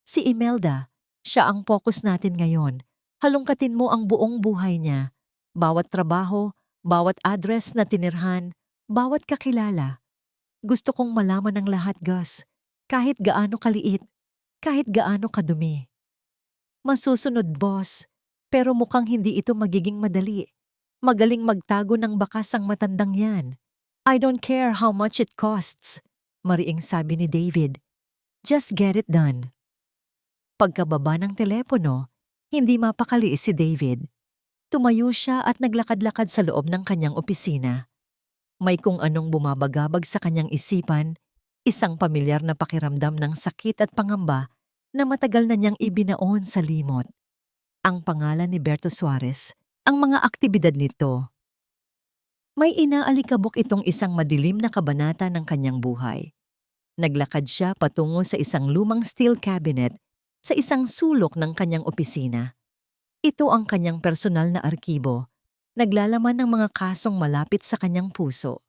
Si Imelda, siya ang focus natin ngayon. Halongkatin mo ang buong buhay niya. Bawat trabaho, bawat address na tinirhan, bawat kakilala. Gusto kong malaman ng lahat, Gus. Kahit gaano kaliit, kahit gaano kadumi." "Masusunod, boss. Pero mukhang hindi ito magiging madali. Magaling magtago ng bakas ang matandang yan. I don't care how much it costs," mariing sabi ni David. "Just get it done." Pagkababa ng telepono, hindi mapakali si David. Tumayo siya at naglakad-lakad sa loob ng kanyang opisina. May kung anong bumabagabag sa kanyang isipan, isang pamilyar na pakiramdam ng sakit at pangamba na matagal na niyang ibinaon sa limot. Ang pangalan ni Berto Suarez, ang mga aktibidad nito. May inaalikabok itong isang madilim na kabanata ng kanyang buhay. Naglakad siya patungo sa isang lumang steel cabinet sa isang sulok ng kanyang opisina. Ito ang kanyang personal na arkibo, naglalaman ng mga kasong malapit sa kanyang puso.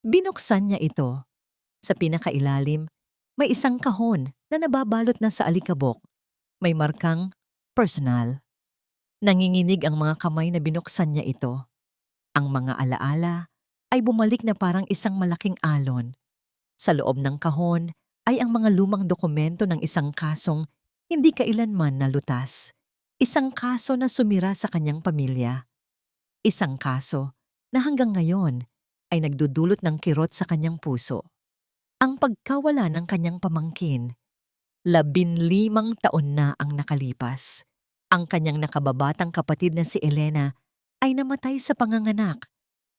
Binuksan niya ito. Sa pinakailalim, may isang kahon na nababalot na sa alikabok. May markang personal. Nanginginig ang mga kamay na binuksan niya ito. Ang mga alaala ay bumalik na parang isang malaking alon. Sa loob ng kahon ay ang mga lumang dokumento ng isang kasong hindi kailanman nalutas. Isang kaso na sumira sa kanyang pamilya. Isang kaso na hanggang ngayon ay nagdudulot ng kirot sa kanyang puso. Ang pagkawala ng kanyang pamangkin. 15 taon na ang nakalipas. Ang kanyang nakababatang kapatid na si Elena ay namatay sa panganganak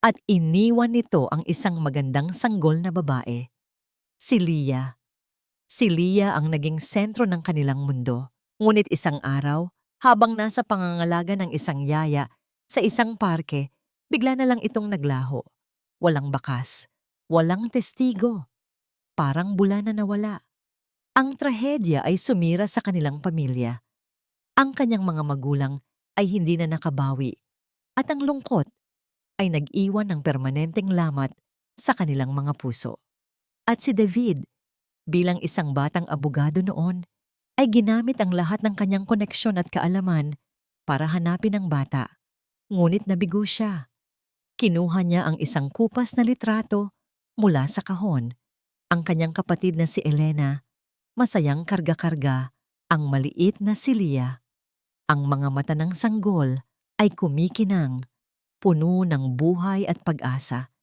at iniwan nito ang isang magandang sanggol na babae. Si Leah. Si Leah ang naging sentro ng kanilang mundo. Ngunit isang araw, habang nasa pangangalaga ng isang yaya sa isang parke, bigla na lang itong naglaho. Walang bakas, walang testigo. Parang bula na nawala. Ang trahedya ay sumira sa kanilang pamilya. Ang kanyang mga magulang ay hindi na nakabawi at ang lungkot ay nag-iwan ng permanenteng lamat sa kanilang mga puso. At si David, bilang isang batang abogado noon, ay ginamit ang lahat ng kanyang koneksyon at kaalaman para hanapin ang bata. Ngunit nabigo siya. Kinuha niya ang isang kupas na litrato mula sa kahon. Ang kanyang kapatid na si Elena, masayang karga-karga ang maliit na si Leah. Ang mga mata ng sanggol ay kumikinang, puno ng buhay at pag-asa.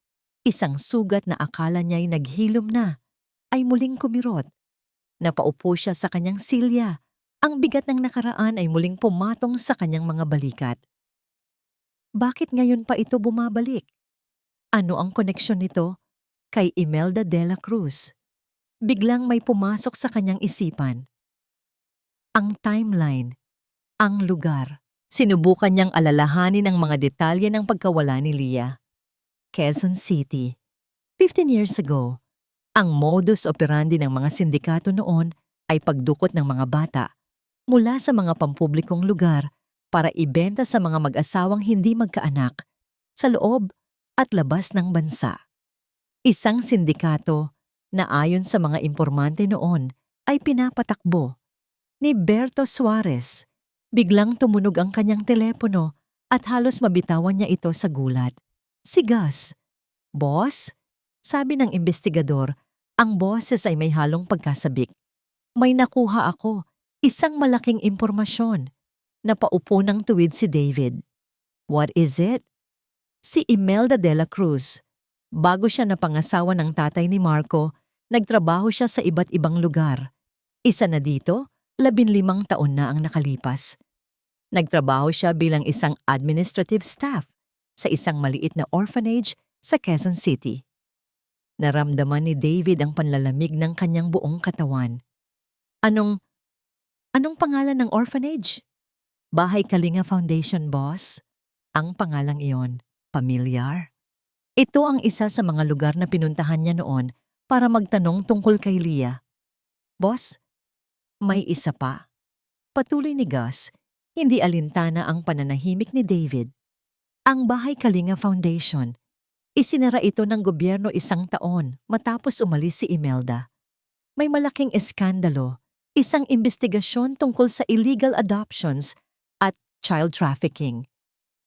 Isang sugat na akala niya'y naghilom na, ay muling kumirot. Napaupo siya sa kanyang silya. Ang bigat ng nakaraan ay muling pumatong sa kanyang mga balikat. Bakit ngayon pa ito bumabalik? Ano ang koneksyon nito kay Imelda de la Cruz? Biglang may pumasok sa kanyang isipan. Ang timeline, ang lugar. Sinubukan niyang alalahanin ang mga detalye ng pagkawala ni Leah. Quezon City. 15 years ago, ang modus operandi ng mga sindikato noon ay pagdukot ng mga bata mula sa mga pampublikong lugar para ibenta sa mga mag-asawang hindi magkaanak sa loob at labas ng bansa. Isang sindikato na ayon sa mga impormante noon ay pinapatakbo ni Berto Suarez. Biglang tumunog ang kanyang telepono at halos mabitawan niya ito sa gulat. Si Gus. "Boss?" Sabi ng investigador, ang boses ay may halong pagkasabik. "May nakuha ako, isang malaking impormasyon." Napaupo ng tuwid si David. "What is it?" Si Imelda de la Cruz. Bago siya napangasawa ng tatay ni Marco, nagtrabaho siya sa iba't ibang lugar. Isa na dito, 15 taon na ang nakalipas. Nagtrabaho siya bilang isang administrative staff sa isang maliit na orphanage sa Quezon City. Naramdaman ni David ang panlalamig ng kanyang buong katawan. Anong pangalan ng orphanage? Bahay Kalinga Foundation, boss. Ang pangalang iyon, pamilyar. Ito ang isa sa mga lugar na pinuntahan niya noon para magtanong tungkol kay Leah. "Boss, may isa pa." Patuloy ni Gus, hindi alintana ang pananahimik ni David. Ang Bahay Kalinga Foundation. Isinara ito ng gobyerno 1 taon matapos umalis si Imelda. May malaking eskandalo, isang investigasyon tungkol sa illegal adoptions at child trafficking.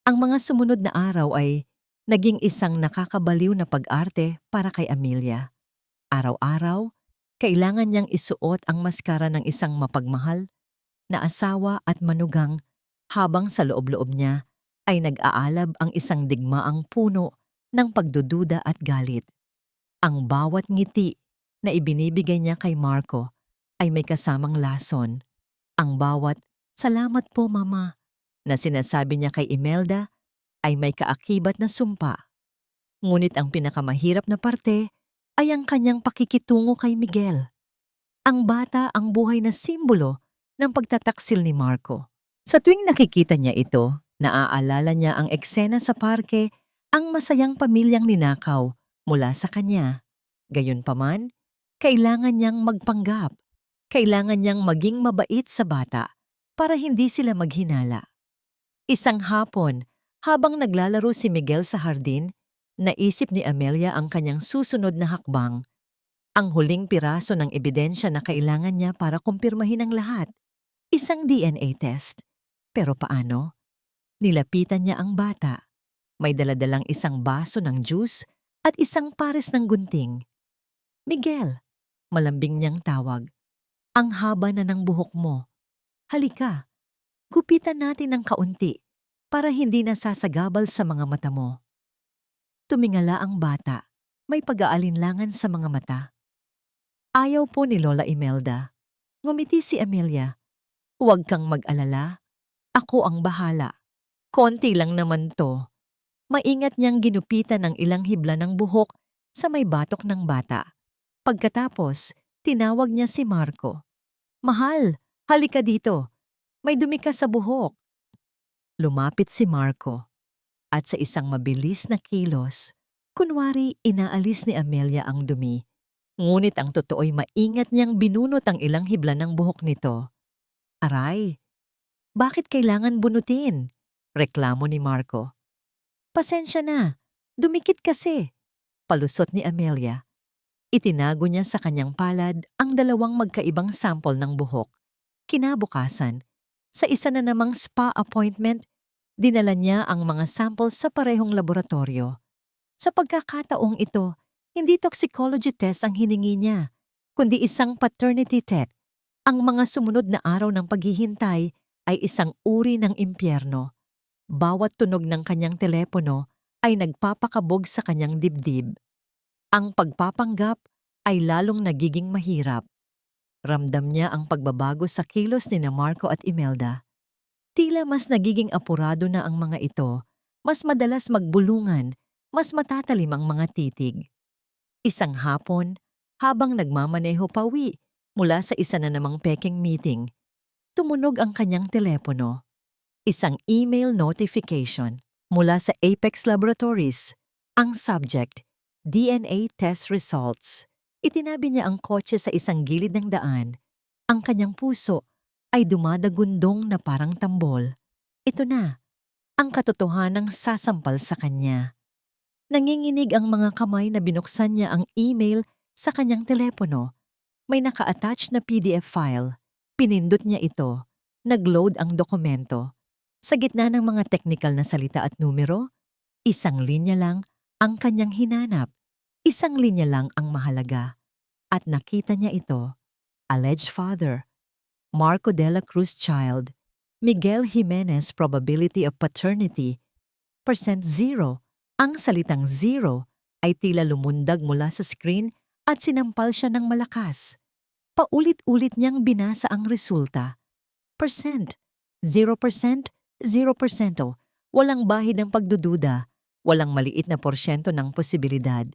Ang mga sumunod na araw ay naging isang nakakabaliw na pag-arte para kay Amelia. Araw-araw, kailangan niyang isuot ang maskara ng isang mapagmahal na asawa at manugang habang sa loob-loob niya ay nag-aalab ang isang digmaang puno ng pagdududa at galit. Ang bawat ngiti na ibinibigay niya kay Marco ay may kasamang lason. Ang bawat "Salamat po, Mama" na sinasabi niya kay Imelda ay may kaakibat na sumpa. Ngunit ang pinakamahirap na parte ay ang kanyang pakikitungo kay Miguel. Ang bata ang buhay na simbolo ng pagtataksil ni Marco. Sa tuwing nakikita niya ito, naaalala niya ang eksena sa parke, ang masayang pamilyang ninakaw mula sa kanya. Gayunpaman, kailangan niyang magpanggap. Kailangan niyang maging mabait sa bata para hindi sila maghinala. Isang hapon, habang naglalaro si Miguel sa hardin, naisip ni Amelia ang kanyang susunod na hakbang, ang huling piraso ng ebidensya na kailangan niya para kumpirmahin ang lahat. Isang DNA test. Pero paano? Nilapitan niya ang bata. May daladalang isang baso ng juice at isang pares ng gunting. Miguel, malambing niyang tawag. Ang haba na ng buhok mo. Halika, gupitan natin ng kaunti para hindi nasasagabal sa mga mata mo. Tumingala ang bata. May pag-aalinlangan sa mga mata. Ayaw po ni Lola Imelda. Ngumiti si Amelia. Huwag kang mag-alala. Ako ang bahala. Konti lang naman to. Maingat niyang ginupitan ng ilang hibla ng buhok sa may batok ng bata. Pagkatapos, tinawag niya si Marco. Mahal, halika dito. May dumi ka sa buhok. Lumapit si Marco. At sa isang mabilis na kilos, kunwari inaalis ni Amelia ang dumi. Ngunit ang totoo'y maingat niyang binunot ang ilang hibla ng buhok nito. Aray, bakit kailangan bunutin? Reklamo ni Marco. Pasensya na, dumikit kasi. Palusot ni Amelia. Itinago niya sa kanyang palad ang dalawang magkaibang sample ng buhok. Kinabukasan, sa isa na namang spa appointment, dinala niya ang mga samples sa parehong laboratorio. Sa pagkakataong ito, hindi toxicology test ang hiningi niya, kundi isang paternity test. Ang mga sumunod na araw ng paghihintay ay isang uri ng impyerno. Bawat tunog ng kanyang telepono ay nagpapakabog sa kanyang dibdib. Ang pagpapanggap ay lalong nagiging mahirap. Ramdam niya ang pagbabago sa kilos ni Marco at Imelda. Tila mas nagiging apurado na ang mga ito, mas madalas magbulungan, mas matatalim ang mga titig. Isang hapon, habang nagmamaneho pauwi mula sa isa na namang peking meeting, tumunog ang kanyang telepono. Isang email notification mula sa Apex Laboratories. Ang subject, DNA test results. Itinabi niya ang kotse sa isang gilid ng daan. Ang kanyang puso ay dumadagundong na parang tambol. Ito na, ang katotohanang sasampal sa kanya. Nanginginig ang mga kamay na binuksan niya ang email sa kanyang telepono. May naka-attach na PDF file. Pinindot niya ito. Nag-load ang dokumento. Sa gitna ng mga teknikal na salita at numero, isang linya lang ang kanyang hinanap. Isang linya lang ang mahalaga. At nakita niya ito. Alleged father. Marco de la Cruz child. Miguel Jimenez probability of paternity. %0. Ang salitang zero ay tila lumundag mula sa screen at sinampal siya ng malakas. Paulit-ulit niyang binasa ang resulta. Percent. 0%, 0%. Walang bahid ng pagdududa. Walang maliit na porsyento ng posibilidad.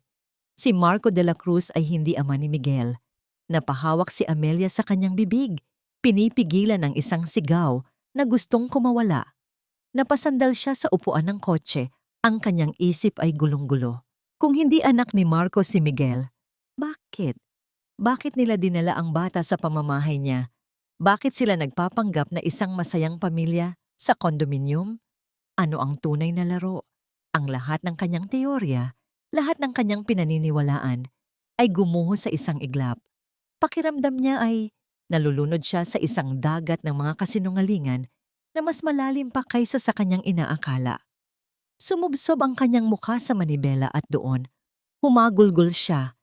Si Marco de la Cruz ay hindi ama ni Miguel. Napahawak si Amelia sa kanyang bibig. Pinipigilan ang isang sigaw na gustong kumawala. Napasandal siya sa upuan ng kotse. Ang kanyang isip ay gulong-gulo. Kung hindi anak ni Marco si Miguel, bakit? Bakit nila dinala ang bata sa pamamahay niya? Bakit sila nagpapanggap na isang masayang pamilya sa kondominium? Ano ang tunay na laro? Ang lahat ng kanyang teorya, lahat ng kanyang pinaniniwalaan, ay gumuho sa isang iglap. Pakiramdam niya ay nalulunod siya sa isang dagat ng mga kasinungalingan na mas malalim pa kaysa sa kanyang inaakala. Sumubsob ang kanyang mukha sa manibela at doon, humagulgol siya,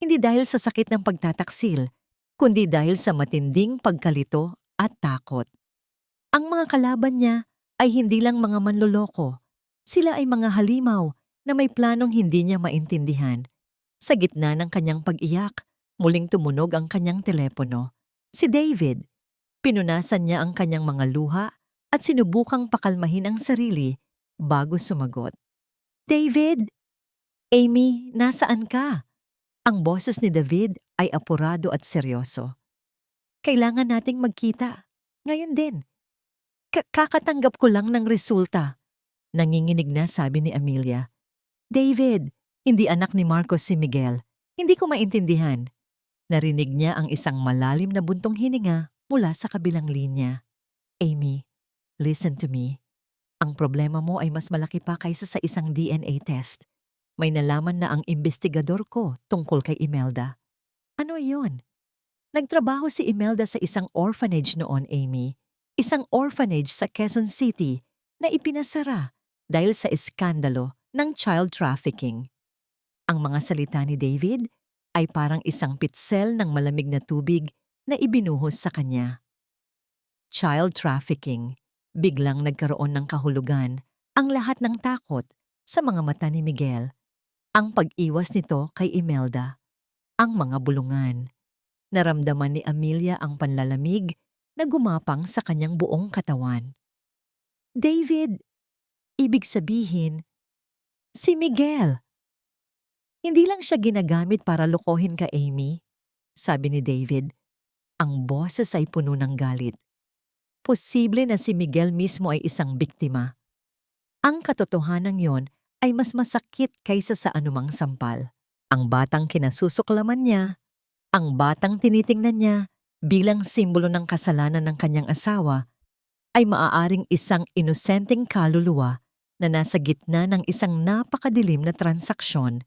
hindi dahil sa sakit ng pagtataksil, kundi dahil sa matinding pagkalito at takot. Ang mga kalaban niya ay hindi lang mga manloloko. Sila ay mga halimaw na may planong hindi niya maintindihan. Sa gitna ng kanyang pag-iyak, muling tumunog ang kanyang telepono. Si David. Pinunasan niya ang kanyang mga luha at sinubukang pakalmahin ang sarili bago sumagot. David! Amy, nasaan ka? Ang boses ni David ay apurado at seryoso. Kailangan nating magkita. Ngayon din. Kakatanggap ko lang ng resulta. Nanginginig na sabi ni Amelia. David, hindi anak ni Marcos si Miguel. Hindi ko maintindihan. Narinig niya ang isang malalim na buntong hininga mula sa kabilang linya. Amy, listen to me. Ang problema mo ay mas malaki pa kaysa sa isang DNA test. May nalaman na ang investigador ko tungkol kay Imelda. Ano iyon? Nagtrabaho si Imelda sa isang orphanage noon, Amy. Isang orphanage sa Quezon City na ipinasara dahil sa iskandalo ng child trafficking. Ang mga salita ni David ay parang isang pitsel ng malamig na tubig na ibinuhos sa kanya. Child trafficking. Biglang nagkaroon ng kahulugan ang lahat ng takot sa mga mata ni Miguel. Ang pag-iwas nito kay Imelda. Ang mga bulungan. Naramdaman ni Amelia ang panlalamig na gumapang sa kanyang buong katawan. David, ibig sabihin, si Miguel. Hindi lang siya ginagamit para lokohin ka, Amy, sabi ni David. Ang boses ay puno ng galit. Posible na si Miguel mismo ay isang biktima. Ang katotohanan yon ay mas masakit kaysa sa anumang sampal. Ang batang kinasusuklaman niya, ang batang tinitingnan niya bilang simbolo ng kasalanan ng kanyang asawa, ay maaaring isang inosenteng kaluluwa na nasa gitna ng isang napakadilim na transaksyon.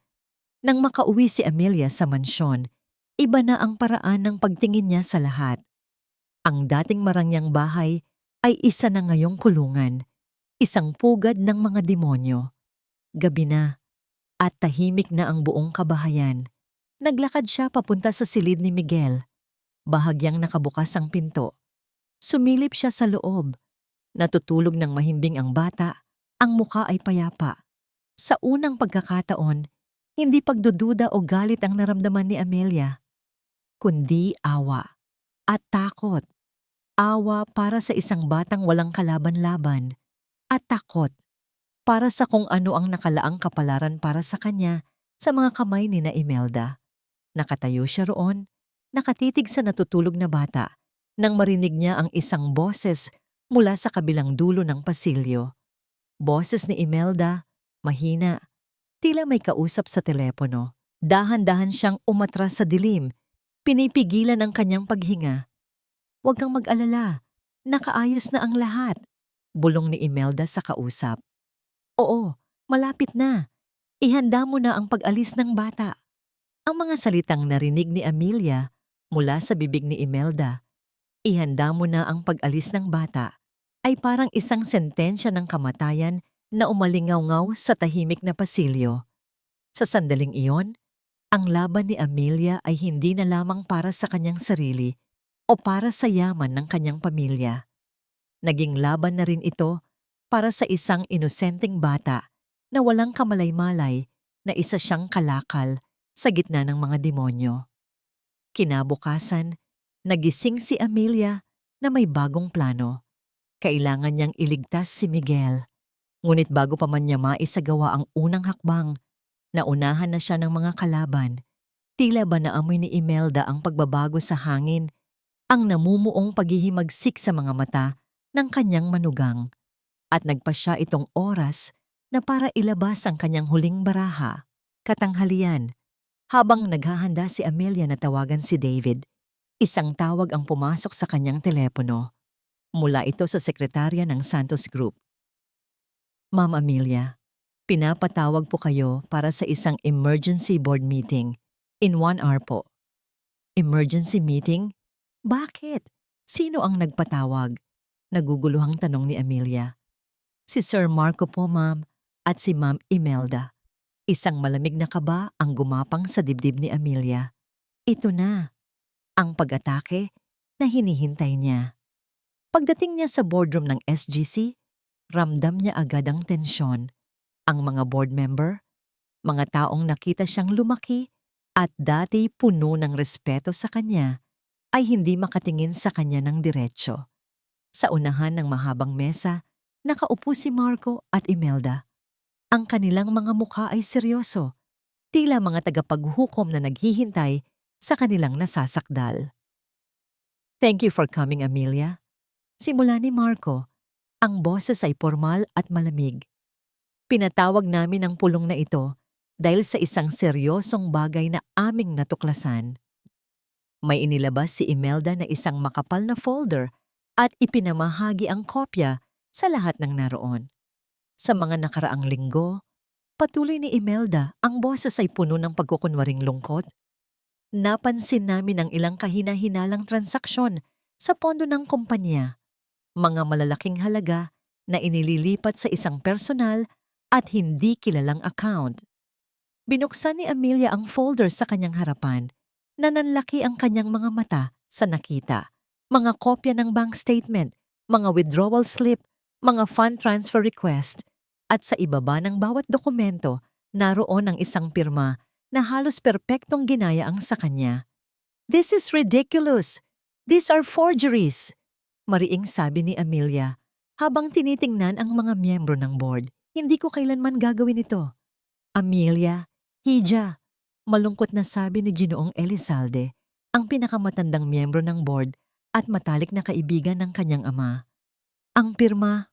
Nang makauwi si Amelia sa mansyon, iba na ang paraan ng pagtingin niya sa lahat. Ang dating marangyang bahay ay isa na ngayong kulungan, isang pugad ng mga demonyo. Gabi na, at tahimik na ang buong kabahayan. Naglakad siya papunta sa silid ni Miguel. Bahagyang nakabukas ang pinto. Sumilip siya sa loob. Natutulog ng mahimbing ang bata, ang muka ay payapa. Sa unang pagkakataon, hindi pagdududa o galit ang naramdaman ni Amelia, kundi awa at takot. Awa para sa isang batang walang kalaban-laban, at takot para sa kung ano ang nakalaang kapalaran para sa kanya sa mga kamay ni na Imelda. Nakatayo siya roon, nakatitig sa natutulog na bata, nang marinig niya ang isang boses mula sa kabilang dulo ng pasilyo. Boses ni Imelda, mahina, tila may kausap sa telepono. Dahan-dahan siyang umatras sa dilim, pinipigilan ang kanyang paghinga. Huwag kang mag-alala, nakaayos na ang lahat, bulong ni Imelda sa kausap. Oo, malapit na. Ihanda mo na ang pag-alis ng bata. Ang mga salitang narinig ni Amelia mula sa bibig ni Imelda, ihanda mo na ang pag-alis ng bata, ay parang isang sentensya ng kamatayan na umalingaw-ngaw sa tahimik na pasilyo. Sa sandaling iyon, ang laban ni Amelia ay hindi na lamang para sa kanyang sarili o para sa yaman ng kanyang pamilya. Naging laban na rin ito para sa isang inosenteng bata na walang kamalay-malay na isa siyang kalakal sa gitna ng mga demonyo. Kinabukasan, nagising si Amelia na may bagong plano. Kailangan niyang iligtas si Miguel. Ngunit bago pa man niya maisagawa ang unang hakbang, naunahan na siya ng mga kalaban. Tila ba naamoy ni Imelda ang pagbabago sa hangin, ang namumuong paghihimagsik sa mga mata ng kanyang manugang, at nagpa siya itong oras na para ilabas ang kanyang huling baraha. Katanghalian, habang naghahanda si Amelia na tawagan si David, isang tawag ang pumasok sa kanyang telepono. Mula ito sa sekretarya ng Santos Group. Ma'am Amelia, pinapatawag po kayo para sa isang emergency board meeting. In 1 hour po. Emergency meeting? Bakit? Sino ang nagpatawag? Naguguluhang tanong ni Amelia. Si Sir Marco po, ma'am, at si Ma'am Imelda. Isang malamig na kaba ang gumapang sa dibdib ni Amelia. Ito na, ang pag-atake na hinihintay niya. Pagdating niya sa boardroom ng SGC, ramdam niya agad ang tensyon. Ang mga board member, mga taong nakita siyang lumaki at dati puno ng respeto sa kanya, ay hindi makatingin sa kanya ng diretsyo. Sa unahan ng mahabang mesa, nakaupo si Marco at Imelda. Ang kanilang mga mukha ay seryoso, tila mga tagapaghukom na naghihintay sa kanilang nasasakdal. Thank you for coming, Amelia. Simula ni Marco, ang boses ay formal at malamig. Pinatawag namin ang pulong na ito dahil sa isang seryosong bagay na aming natuklasan. May inilabas si Imelda na isang makapal na folder at ipinamahagi ang kopya sa lahat ng naroon. Sa mga nakaraang linggo, patuloy ni Imelda ang boses ay puno ng pagkukunwaring lungkot. Napansin namin ang ilang kahina-hinalang transaksyon sa pondo ng kumpanya, mga malalaking halaga na inililipat sa isang personal at hindi kilalang account. Binuksan ni Amelia ang folder sa kanyang harapan. Nananlaki ang kanyang mga mata sa nakita. Mga kopya ng bank statement, mga withdrawal slip, mga fund transfer request, at sa ibaba ng bawat dokumento, naroon ang isang pirma na halos perpektong ginaya ang sa kanya. "This is ridiculous! These are forgeries!" Mariing sabi ni Amelia habang tinitingnan ang mga miyembro ng board. "Hindi ko kailanman gagawin ito." "Amelia, Hija," malungkot na sabi ni Ginoong Elizalde, ang pinakamatandang miyembro ng board at matalik na kaibigan ng kanyang ama. "Ang pirma,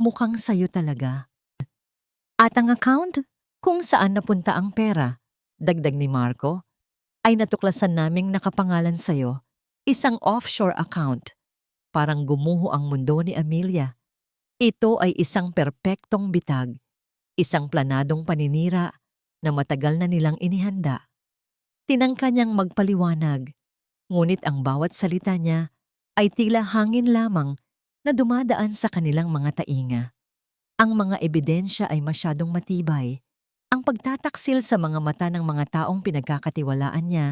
mukhang sayo talaga. At ang account, kung saan napunta ang pera," dagdag ni Marco, "ay natuklasan naming nakapangalan sayo, isang offshore account." Parang gumuho ang mundo ni Amelia. Ito ay isang perpektong bitag, isang planadong paninira na matagal na nilang inihanda. Tinangka niyang magpaliwanag, ngunit ang bawat salita niya ay tila hangin lamang na dumadaan sa kanilang mga tainga. Ang mga ebidensya ay masyadong matibay. Ang pagtataksil sa mga mata ng mga taong pinagkakatiwalaan niya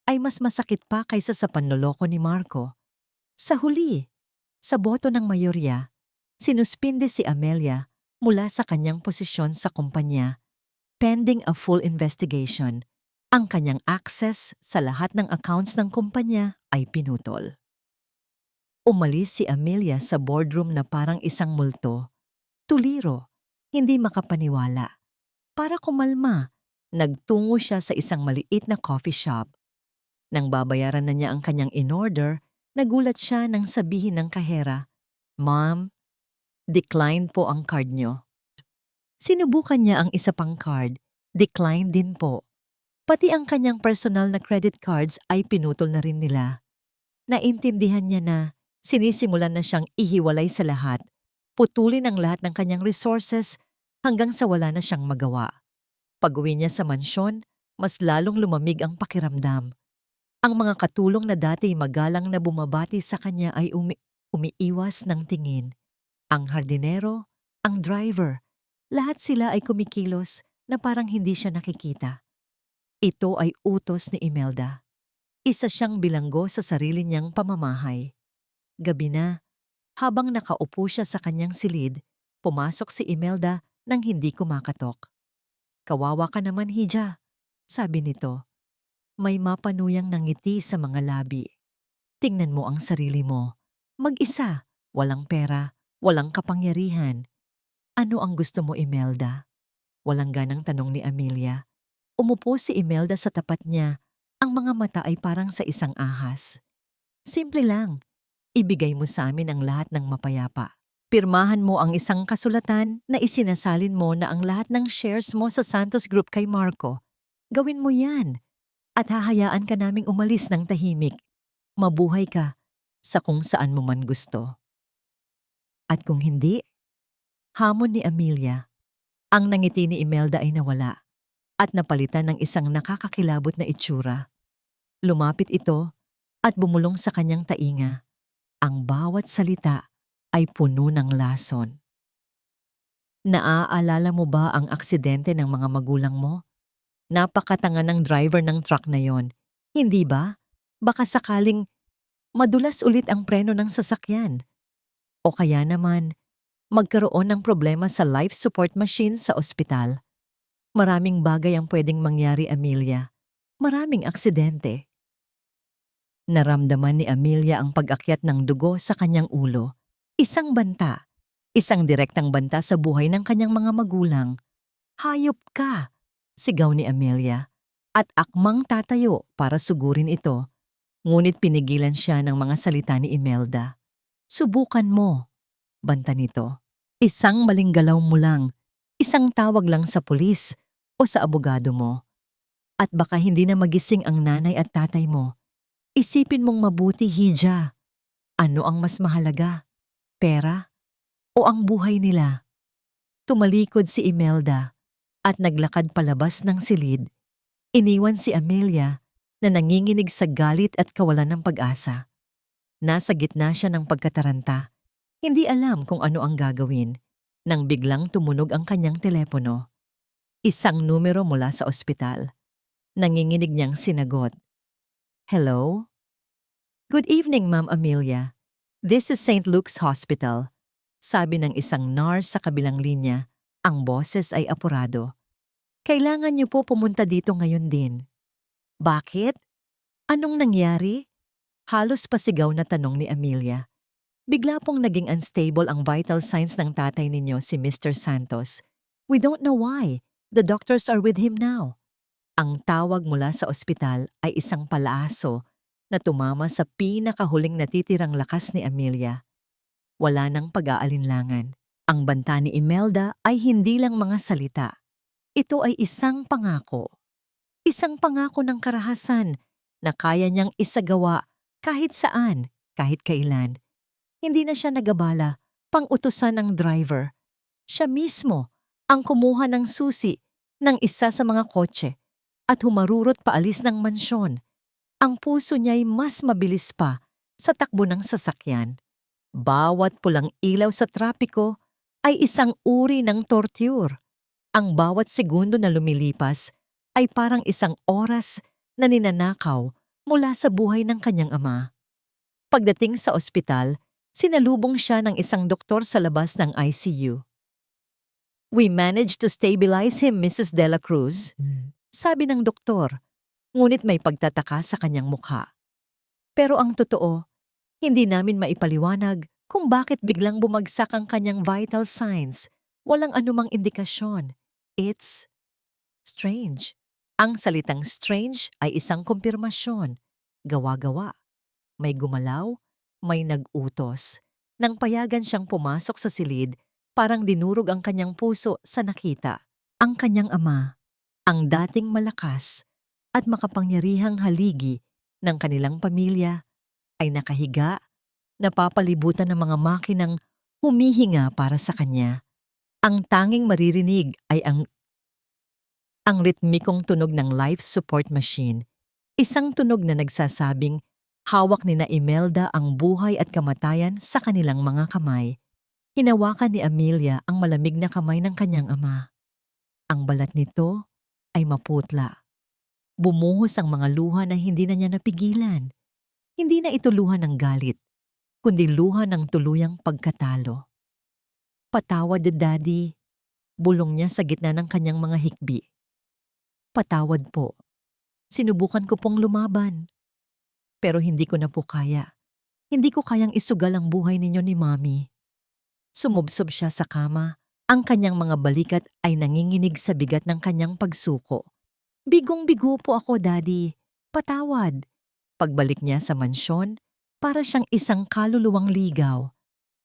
ay mas masakit pa kaysa sa panloloko ni Marco. Sa huli, sa boto ng mayorya, sinuspinde si Amelia mula sa kanyang posisyon sa kumpanya. Pending a full investigation, ang kanyang access sa lahat ng accounts ng kumpanya ay pinutol. Umalis si Amelia sa boardroom na parang isang multo. Tuliro, hindi makapaniwala. Para kumalma, nagtungo siya sa isang maliit na coffee shop. Nang babayaran na niya ang kanyang in-order, nagulat siya nang sabihin ng kahera, "Ma'am, decline po ang card niyo." Sinubukan niya ang isa pang card, decline din po. Pati ang kanyang personal na credit cards ay pinutol na rin nila. Naintindihan niya na sinisimulan na siyang ihiwalay sa lahat, putulin ang lahat ng kanyang resources hanggang sa wala na siyang magawa. Pag-uwi niya sa mansyon, mas lalong lumamig ang pakiramdam. Ang mga katulong na dati magalang na bumabati sa kanya ay umiiwas ng tingin. Ang hardinero, ang driver, lahat sila ay kumikilos na parang hindi siya nakikita. Ito ay utos ni Imelda. Isa siyang bilanggo sa sarili niyang pamamahay. Gabi na, habang nakaupo siya sa kanyang silid, pumasok si Imelda nang hindi kumakatok. "Kawawa ka naman, Hija," sabi nito. May mapanuyang nangiti sa mga labi. "Tingnan mo ang sarili mo. Mag-isa, walang pera, walang kapangyarihan. Ano ang gusto mo, Imelda?" Walang ganang tanong ni Amelia. Umupo si Imelda sa tapat niya. Ang mga mata ay parang sa isang ahas. "Simple lang. Ibigay mo sa amin ang lahat ng mapayapa. Pirmahan mo ang isang kasulatan na isinasalin mo na ang lahat ng shares mo sa Santos Group kay Marco. Gawin mo yan. At hahayaan ka naming umalis ng tahimik. Mabuhay ka sa kung saan mo man gusto." At kung hindi, hamon ni Amelia, ang nangiti ni Imelda ay nawala at napalitan ng isang nakakakilabot na itsura. Lumapit ito at bumulong sa kanyang tainga. Ang bawat salita ay puno ng lason. "Naaalala mo ba ang aksidente ng mga magulang mo? Napakatanga ng driver ng truck na yon. Hindi ba? Baka sakaling madulas ulit ang preno ng sasakyan. O kaya naman, magkaroon ng problema sa life support machine sa ospital. Maraming bagay ang pwedeng mangyari, Amelia. Maraming aksidente." Naramdaman ni Amelia ang pag-akyat ng dugo sa kanyang ulo. Isang banta. Isang direktang banta sa buhay ng kanyang mga magulang. "Hayop ka!" sigaw ni Amelia. At akmang tatayo para sugurin ito. Ngunit pinigilan siya ng mga salita ni Imelda. "Subukan mo," banta nito. "Isang maling galaw mo lang, isang tawag lang sa pulis o sa abogado mo. At baka hindi na magising ang nanay at tatay mo. Isipin mong mabuti, Hija. Ano ang mas mahalaga? Pera o ang buhay nila?" Tumalikod si Imelda at naglakad palabas ng silid. Iniwan si Amelia na nanginginig sa galit at kawalan ng pag-asa. Nasa gitna siya ng pagkataranta. Hindi alam kung ano ang gagawin nang biglang tumunog ang kanyang telepono. Isang numero mula sa ospital. Nanginginig niyang sinagot. Hello? Good evening, Ma'am Amelia. This is St. Luke's Hospital. Sabi ng isang nurse sa kabilang linya. Ang boses ay apurado. Kailangan niyo po pumunta dito ngayon din. Bakit? Anong nangyari? Halos pasigaw na tanong ni Amelia. Bigla pong naging unstable ang vital signs ng tatay ninyo si Mr. Santos. We don't know why. The doctors are with him now. Ang tawag mula sa ospital ay isang palaaso na tumama sa pinakahuling natitirang lakas ni Amelia. Wala nang pag-aalinlangan. Ang banta ni Imelda ay hindi lang mga salita. Ito ay isang pangako. Isang pangako ng karahasan na kaya niyang isagawa kahit saan, kahit kailan. Hindi na siya nagabala, pang-utusan ng driver. Siya mismo ang kumuha ng susi ng isa sa mga kotse at humarurot paalis ng mansyon. Ang puso niya'y mas mabilis pa sa takbo ng sasakyan. Bawat pulang ilaw sa trapiko ay isang uri ng torture. Ang bawat segundo na lumilipas ay parang isang oras na ninanakaw mula sa buhay ng kanyang ama. Pagdating sa ospital, sinalubong siya ng isang doktor sa labas ng ICU. We managed to stabilize him, Mrs. De La Cruz, sabi ng doktor, ngunit may pagtataka sa kanyang mukha. Pero ang totoo, hindi namin maipaliwanag kung bakit biglang bumagsak ang kanyang vital signs. Walang anumang indikasyon. It's strange. Ang salitang strange ay isang kumpirmasyon. Gawa-gawa. May gumalaw, may nag-utos. Nang payagan siyang pumasok sa silid, parang dinurog ang kanyang puso sa nakita. Ang kanyang ama, ang dating malakas at makapangyarihang haligi ng kanilang pamilya, ay nakahiga, napapalibutan ng mga makinang humihinga para sa kanya. Ang tanging maririnig ay ang ritmikong tunog ng life support machine, isang tunog na nagsasabing hawak ni na Imelda ang buhay at kamatayan sa kanilang mga kamay. Hinawakan ni Amelia ang malamig na kamay ng kanyang ama. Ang balat nito ay maputla. Bumuhos ang mga luha na hindi na niya napigilan. Hindi na ito luha ng galit, kundi luha ng tuluyang pagkatalo. Patawad, Daddy, bulong niya sa gitna ng kanyang mga hikbi. Patawad po. Sinubukan ko pong lumaban. Pero hindi ko na po kaya. Hindi ko kayang isugal ang buhay ninyo ni Mami. Sumubsob siya sa kama. Ang kanyang mga balikat ay nanginginig sa bigat ng kanyang pagsuko. Bigong-bigo po ako, Daddy. Patawad. Pagbalik niya sa mansyon, para siyang isang kaluluwang ligaw.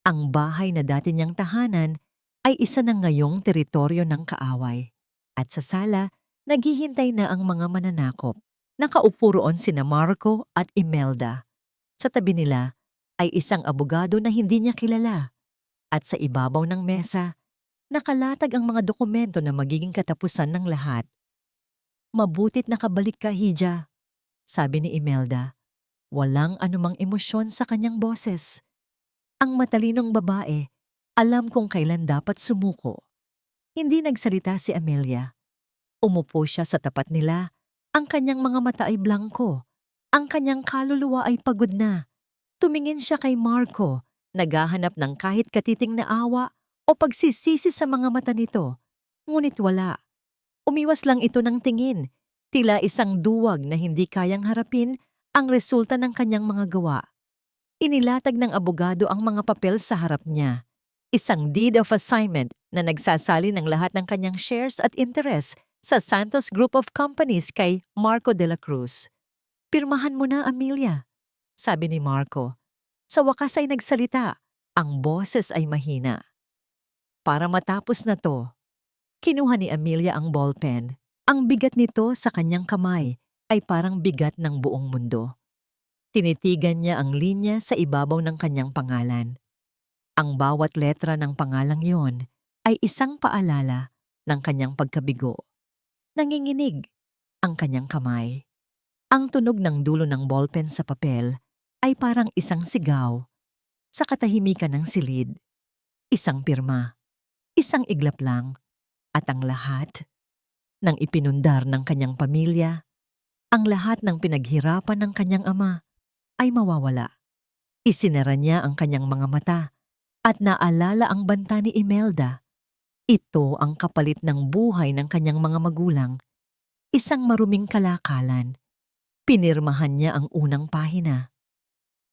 Ang bahay na dati niyang tahanan ay isa na ngayong teritoryo ng kaaway. At sa sala, naghihintay na ang mga mananakop. Nakaupo roon sina Marco at Imelda. Sa tabi nila ay isang abogado na hindi niya kilala. At sa ibabaw ng mesa, nakalatag ang mga dokumento na magiging katapusan ng lahat. Mabutit nakabalik ka, Hija, sabi ni Imelda. Walang anumang emosyon sa kanyang boses. Ang matalinong babae, alam kung kailan dapat sumuko. Hindi nagsalita si Amelia. Umupo siya sa tapat nila. Ang kanyang mga mata ay blangko. Ang kanyang kaluluwa ay pagod na. Tumingin siya kay Marco, naghahanap ng kahit katiting na awa o pagsisisi sa mga mata nito. Ngunit wala. Umiwas lang ito ng tingin. Tila isang duwag na hindi kayang harapin ang resulta ng kanyang mga gawa. Inilatag ng abogado ang mga papel sa harap niya. Isang deed of assignment na nagsasali ng lahat ng kanyang shares at interest sa Santos Group of Companies kay Marco de la Cruz. Pirmahan mo na, Amelia, sabi ni Marco. Sa wakas ay nagsalita. Ang boses ay mahina. Para matapos na to, kinuha ni Amelia ang ballpen. Ang bigat nito sa kanyang kamay ay parang bigat ng buong mundo. Tinitigan niya ang linya sa ibabaw ng kanyang pangalan. Ang bawat letra ng pangalang yon ay isang paalala ng kanyang pagkabigo. Nanginginig ang kanyang kamay. Ang tunog ng dulo ng ballpen sa papel ay parang isang sigaw sa katahimikan ng silid. Isang pirma, isang iglap lang, at ang lahat ng ipinundar ng kanyang pamilya, ang lahat ng pinaghirapan ng kanyang ama ay mawawala. Isinara niya ang kanyang mga mata at naalala ang banta ni Imelda. Ito ang kapalit ng buhay ng kanyang mga magulang. Isang maruming kalakalan. Pinirmahan niya ang unang pahina.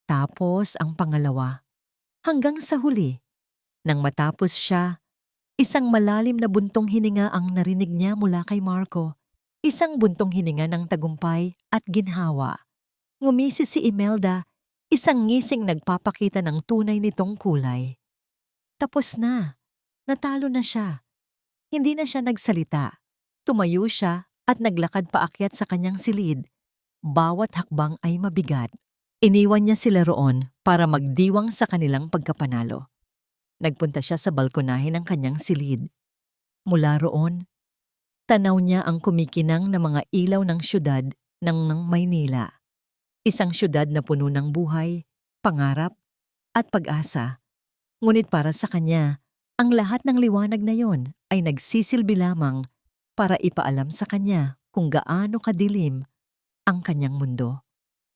Tapos ang pangalawa. Hanggang sa huli. Nang matapos siya, isang malalim na buntong hininga ang narinig niya mula kay Marco. Isang buntong hininga ng tagumpay at ginhawa. Ngumisi si Imelda, isang ngising nagpapakita ng tunay nitong kulay. Tapos na. Natalo na siya. Hindi na siya nagsalita. Tumayo siya at naglakad paakyat sa kanyang silid. Bawat hakbang ay mabigat. Iniwan niya sila roon para magdiwang sa kanilang pagkapanalo. Nagpunta siya sa balkonahe ng kanyang silid. Mula roon, tanaw niya ang kumikinang na mga ilaw ng syudad ng Maynila. Isang syudad na puno ng buhay, pangarap, at pag-asa. Ngunit para sa kanya, ang lahat ng liwanag na yon ay nagsisilbi lamang para ipaalam sa kanya kung gaano kadilim ang kanyang mundo.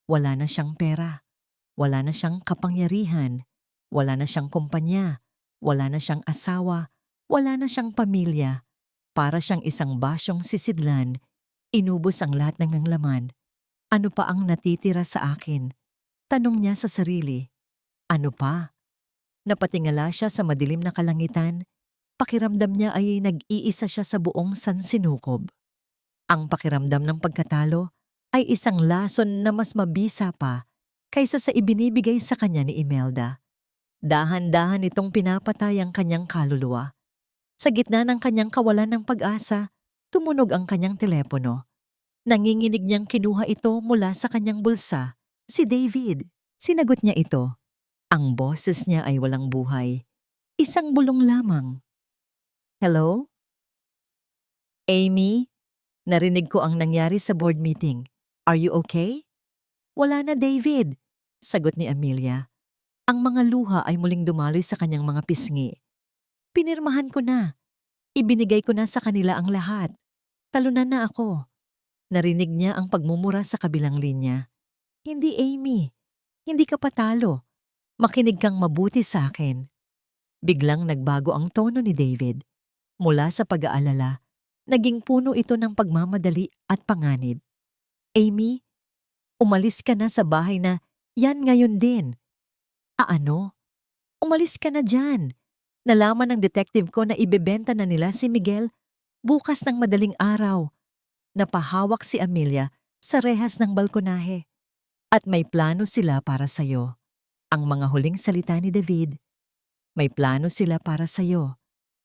Wala na siyang pera, wala na siyang kapangyarihan, wala na siyang kumpanya, wala na siyang asawa, wala na siyang pamilya. Para siyang isang basyong sisidlan, inubos ang lahat ng laman. Ano pa ang natitira sa akin? Tanong niya sa sarili. Ano pa? Napatingala siya sa madilim na kalangitan. Pakiramdam niya ay nag-iisa siya sa buong sansinukob. Ang pakiramdam ng pagkatalo ay isang lason na mas mabisa pa kaysa sa ibinibigay sa kanya ni Imelda. Dahan-dahan itong pinapatay ang kanyang kaluluwa. Sa gitna ng kanyang kawalan ng pag-asa, tumunog ang kanyang telepono. Nanginginig niyang kinuha ito mula sa kanyang bulsa. Si David. Sinagot niya ito. Ang boses niya ay walang buhay. Isang bulong lamang. Hello? Amy? Narinig ko ang nangyari sa board meeting. Are you okay? Wala na, David. Sagot ni Amelia. Ang mga luha ay muling dumaloy sa kanyang mga pisngi. Pinirmahan ko na. Ibinigay ko na sa kanila ang lahat. Talunan na ako. Narinig niya ang pagmumura sa kabilang linya. Hindi, Amy. Hindi ka patalo. Makinig kang mabuti sa akin. Biglang nagbago ang tono ni David. Mula sa pag-aalala, naging puno ito ng pagmamadali at panganib. Amy, umalis ka na sa bahay na yan ngayon din. Ano? Umalis ka na dyan. Nalaman ng detective ko na ibebenta na nila si Miguel bukas ng madaling araw. Napahawak si Amelia sa rehas ng balkonahe. At may plano sila para sa'yo. Ang mga huling salita ni David, may plano sila para sa'yo,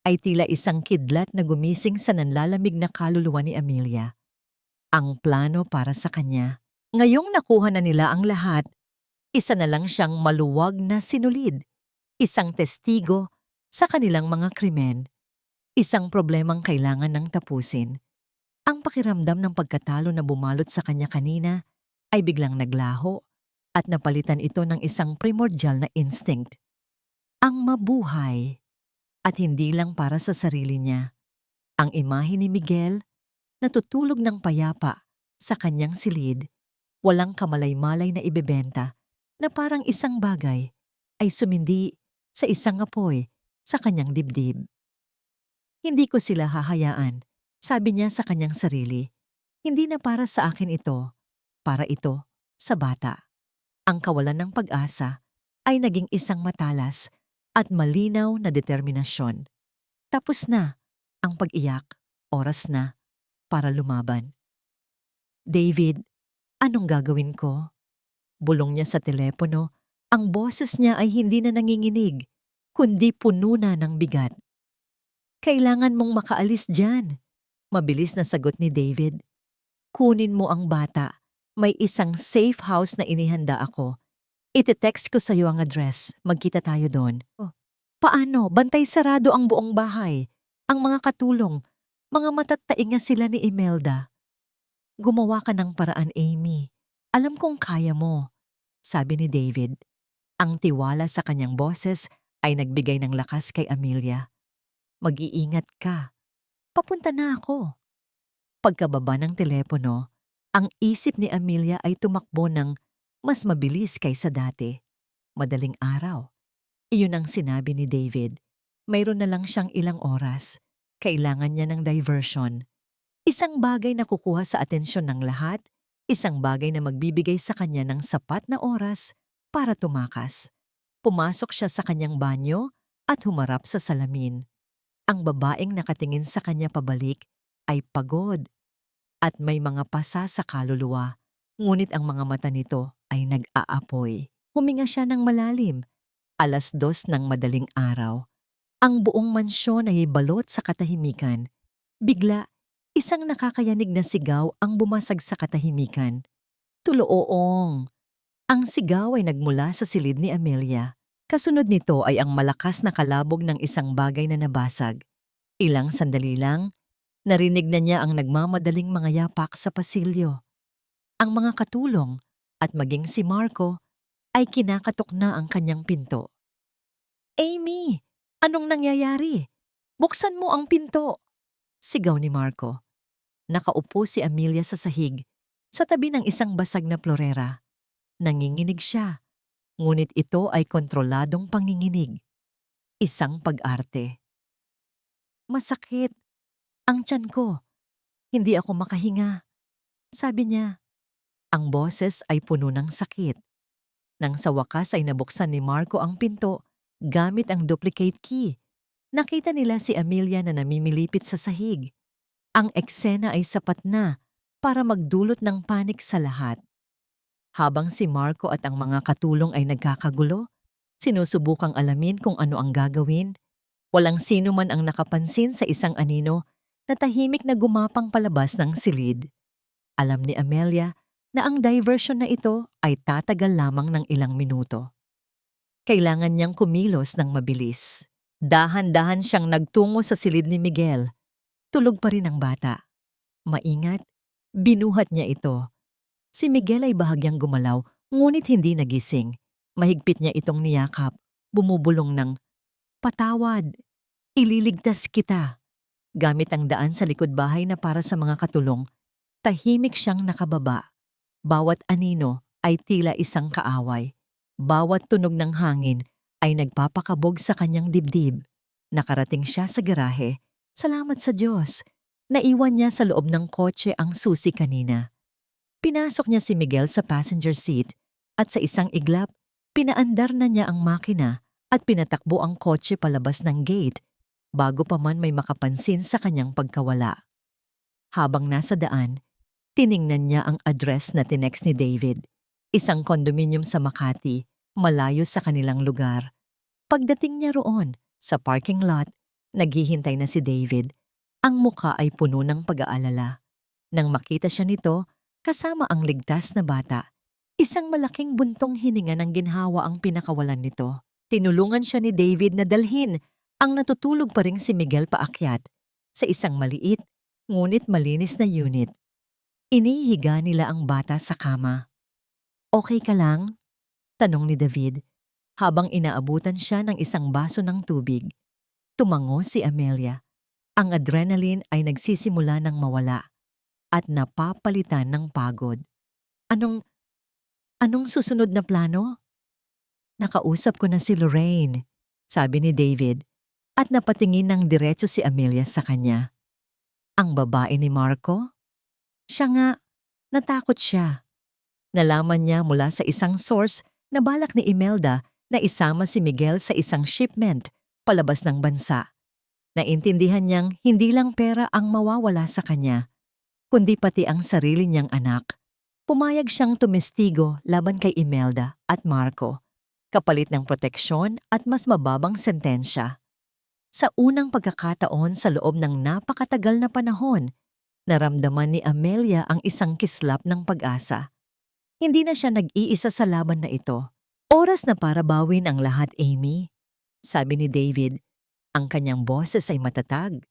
ay tila isang kidlat na gumising sa nanlalamig na kaluluwa ni Amelia. Ang plano para sa kanya. Ngayong nakuha na nila ang lahat, isa na lang siyang maluwag na sinulid, isang testigo sa kanilang mga krimen, isang problemang kailangan ng tapusin. Ang pakiramdam ng pagkatalo na bumalot sa kanya kanina ay biglang naglaho at napalitan ito ng isang primordial na instinct. Ang mabuhay. At hindi lang para sa sarili niya. Ang imahe ni Miguel natutulog ng payapa sa kanyang silid, walang kamalay-malay na ibebenta na parang isang bagay ay sumindi sa isang apoy sa kanyang dibdib. Hindi ko sila hahayaan, sabi niya sa kanyang sarili. Hindi na para sa akin ito, para ito sa bata. Ang kawalan ng pag-asa ay naging isang matalas at malinaw na determinasyon. Tapos na ang pag-iyak, oras na para lumaban. David, anong gagawin ko? Bulong niya sa telepono, ang boses niya ay hindi na nanginginig, kundi puno na ng bigat. Kailangan mong makaalis dyan. Mabilis na sagot ni David. Kunin mo ang bata. May isang safe house na inihanda ako. Ite-text ko sa iyo ang address. Magkita tayo doon. Oh, paano? Bantay sarado ang buong bahay. Ang mga katulong, mga matatainga sila ni Imelda. Gumawa ka ng paraan, Amy. Alam kong kaya mo, sabi ni David. Ang tiwala sa kanyang boses ay nagbigay ng lakas kay Amelia. Mag-iingat ka. Papunta na ako. Pagkababa ng telepono, ang isip ni Amelia ay tumakbo ng mas mabilis kaysa dati. Madaling araw. Iyon ang sinabi ni David. Mayroon na lang siyang ilang oras. Kailangan niya ng diversion. Isang bagay na kukuha sa atensyon ng lahat, isang bagay na magbibigay sa kanya ng sapat na oras para tumakas. Pumasok siya sa kanyang banyo at humarap sa salamin. Ang babaeng nakatingin sa kanya pabalik ay pagod at may mga pasa sa kaluluwa. Ngunit ang mga mata nito ay nag-aapoy. Huminga siya ng malalim. 2:00 ng madaling araw. Ang buong mansyon ay balot sa katahimikan. Bigla, isang nakakayanig na sigaw ang bumasag sa katahimikan. Tulooong! Ang sigaw ay nagmula sa silid ni Amelia. Kasunod nito ay ang malakas na kalabog ng isang bagay na nabasag. Ilang sandali lang, narinig na niya ang nagmamadaling mga yapak sa pasilyo. Ang mga katulong at maging si Marco ay kinakatok na ang kanyang pinto. Amy! Anong nangyayari? Buksan mo ang pinto! Sigaw ni Marco. Nakaupo si Amelia sa sahig, sa tabi ng isang basag na plorera. Nanginginig siya, ngunit ito ay kontroladong panginginig. Isang pag-arte. Masakit. Ang tiyan ko. Hindi ako makahinga. Sabi niya. Ang boses ay puno ng sakit. Nang sa wakas ay nabuksan ni Marco ang pinto gamit ang duplicate key. Nakita nila si Amelia na namimilipit sa sahig. Ang eksena ay sapat na para magdulot ng panik sa lahat. Habang si Marco at ang mga katulong ay nagkakagulo, sinusubukang alamin kung ano ang gagawin. Walang sino man ang nakapansin sa isang anino na tahimik na gumapang palabas ng silid. Alam ni Amelia na ang diversion na ito ay tatagal lamang ng ilang minuto. Kailangan niyang kumilos ng mabilis. Dahan-dahan siyang nagtungo sa silid ni Miguel. Tulog pa rin ang bata. Maingat, binuhat niya ito. Si Miguel ay bahagyang gumalaw, ngunit hindi nagising. Mahigpit niya itong niyakap, bumubulong ng, "Patawad, ililigtas kita." Gamit ang daan sa likod bahay na para sa mga katulong, tahimik siyang nakababa. Bawat anino ay tila isang kaaway. Bawat tunog ng hangin ay nagpapakabog sa kanyang dibdib. Nakarating siya sa garahe. Salamat sa Diyos. Naiwan niya sa loob ng kotse ang susi kanina. Pinasok niya si Miguel sa passenger seat at sa isang iglap, pinaandar na niya ang makina at pinatakbo ang kotse palabas ng gate bago pa man may makapansin sa kanyang pagkawala. Habang nasa daan, tiningnan niya ang address na tinext ni David. Isang condominium sa Makati, malayo sa kanilang lugar. Pagdating niya roon, sa parking lot, naghihintay na si David. Ang muka ay puno ng pag-aalala. Nang makita siya nito, kasama ang ligtas na bata, isang malaking buntong hininga ng ginhawa ang pinakawalan nito. Tinulungan siya ni David na dalhin ang natutulog pa ring si Miguel paakyat sa isang maliit, ngunit malinis na unit. Inihiga nila ang bata sa kama. "Okay ka lang?" tanong ni David, habang inaabutan siya ng isang baso ng tubig. Tumango si Amelia. Ang adrenaline ay nagsisimula ng mawala at napapalitan ng pagod. Anong susunod na plano? "Nakausap ko na si Lorraine," sabi ni David, at napatingin ng diretso si Amelia sa kanya. Ang babae ni Marco? Siya nga, natakot siya. Nalaman niya mula sa isang source na balak ni Imelda na isama si Miguel sa isang shipment palabas ng bansa. Naintindihan niyang hindi lang pera ang mawawala sa kanya, kundi pati ang sarili niyang anak. Pumayag siyang tumestigo laban kay Imelda at Marco, kapalit ng proteksyon at mas mababang sentensya. Sa unang pagkakataon sa loob ng napakatagal na panahon, naramdaman ni Amelia ang isang kislap ng pag-asa. Hindi na siya nag-iisa sa laban na ito. "Oras na para bawin ang lahat, Amy," sabi ni David. Ang kanyang boses ay matatag.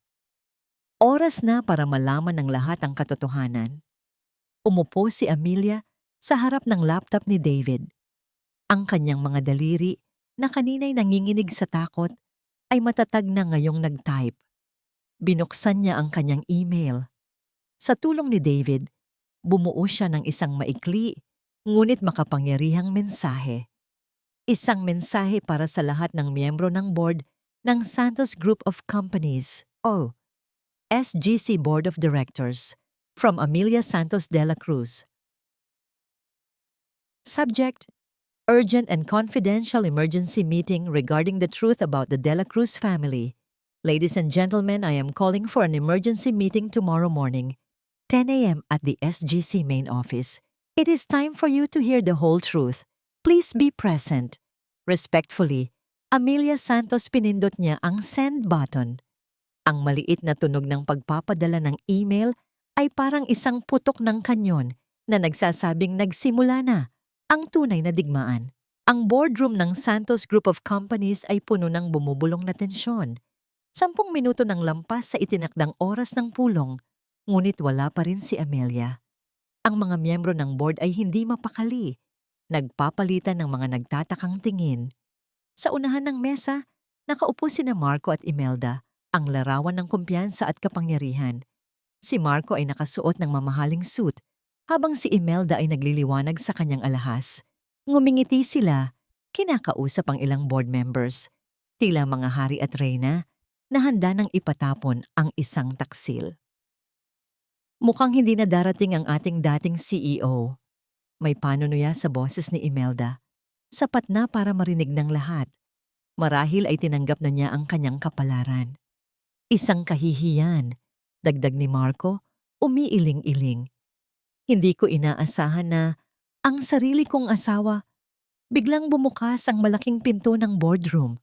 Oras na para malaman ng lahat ang katotohanan. Umupo si Amelia sa harap ng laptop ni David. Ang kanyang mga daliri na kanina'y nanginginig sa takot ay matatag na ngayong nag-type. Binuksan niya ang kanyang email. Sa tulong ni David, bumuo siya ng isang maikli ngunit makapangyarihang mensahe. Isang mensahe para sa lahat ng miyembro ng board ng Santos Group of Companies o SGC Board of Directors from Amelia Santos de la Cruz. Subject: Urgent and confidential emergency meeting regarding the truth about the De La Cruz family. Ladies and gentlemen, I am calling for an emergency meeting tomorrow morning, 10 a.m. at the SGC main office. It is time for you to hear the whole truth. Please be present. Respectfully, Amelia Santos. Pinindot niya ang send button. Ang maliit na tunog ng pagpapadala ng email ay parang isang putok ng kanyon na nagsasabing nagsimula na ang tunay na digmaan. Ang boardroom ng Santos Group of Companies ay puno ng bumubulong na tensyon. 10 minuto nang lampas sa itinakdang oras ng pulong, ngunit wala pa rin si Amelia. Ang mga miyembro ng board ay hindi mapakali. Nagpapalitan ng mga nagtatakang tingin. Sa unahan ng mesa, nakaupo sina Marco at Imelda, ang larawan ng kumpiyansa at kapangyarihan. Si Marco ay nakasuot ng mamahaling suit, habang si Imelda ay nagliliwanag sa kanyang alahas. Ngumingiti sila, kinakausap ang ilang board members, tila mga hari at reyna na handa nang ipatapon ang isang taksil. Mukhang hindi na darating ang ating dating CEO. May panunuya sa boses ni Imelda. Sapat na para marinig ng lahat. Marahil ay tinanggap na niya ang kanyang kapalaran. Isang kahihiyan, dagdag ni Marco, umiiling-iling. Hindi ko inaasahan na ang sarili kong asawa. Biglang bumukas ang malaking pinto ng boardroom.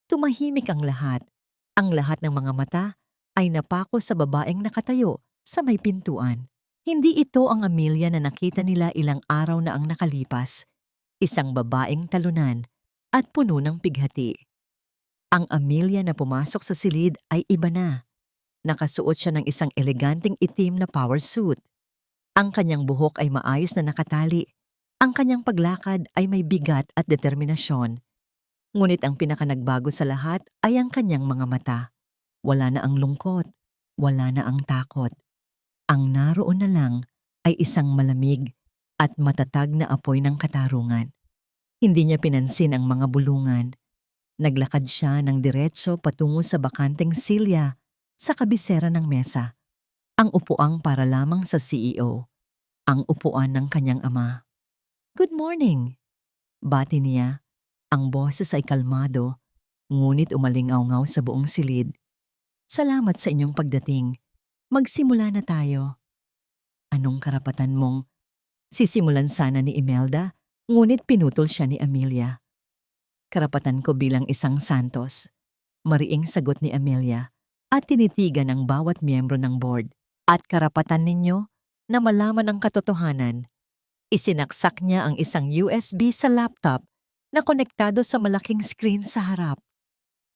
Tumahimik ang lahat. Ang lahat ng mga mata ay napako sa babaeng nakatayo sa may pintuan. Hindi ito ang Amelia na nakita nila ilang araw na ang nakalipas. Isang babaeng talunan at puno ng pighati. Ang Amelia na pumasok sa silid ay iba na. Nakasuot siya ng isang eleganteng itim na power suit. Ang kanyang buhok ay maayos na nakatali. Ang kanyang paglakad ay may bigat at determinasyon. Ngunit ang pinakanagbago sa lahat ay ang kanyang mga mata. Wala na ang lungkot. Wala na ang takot. Ang naroon na lang ay isang malamig at matatag na apoy ng katarungan. Hindi niya pinansin ang mga bulungan. Naglakad siya ng diretso patungo sa bakanteng silya sa kabisera ng mesa. Ang upuang para lamang sa CEO. Ang upuan ng kanyang ama. "Good morning," bati niya. Ang boses ay kalmado, ngunit umalingaw-ngaw sa buong silid. "Salamat sa inyong pagdating. Magsimula na tayo." "Anong karapatan mong..." Sisimulan sana ni Imelda, ngunit pinutol siya ni Amelia. "Karapatan ko bilang isang Santos," mariing sagot ni Amelia, at tinitigan ang bawat miyembro ng board. "At karapatan ninyo na malaman ang katotohanan." Isinaksak niya ang isang USB sa laptop na konektado sa malaking screen sa harap.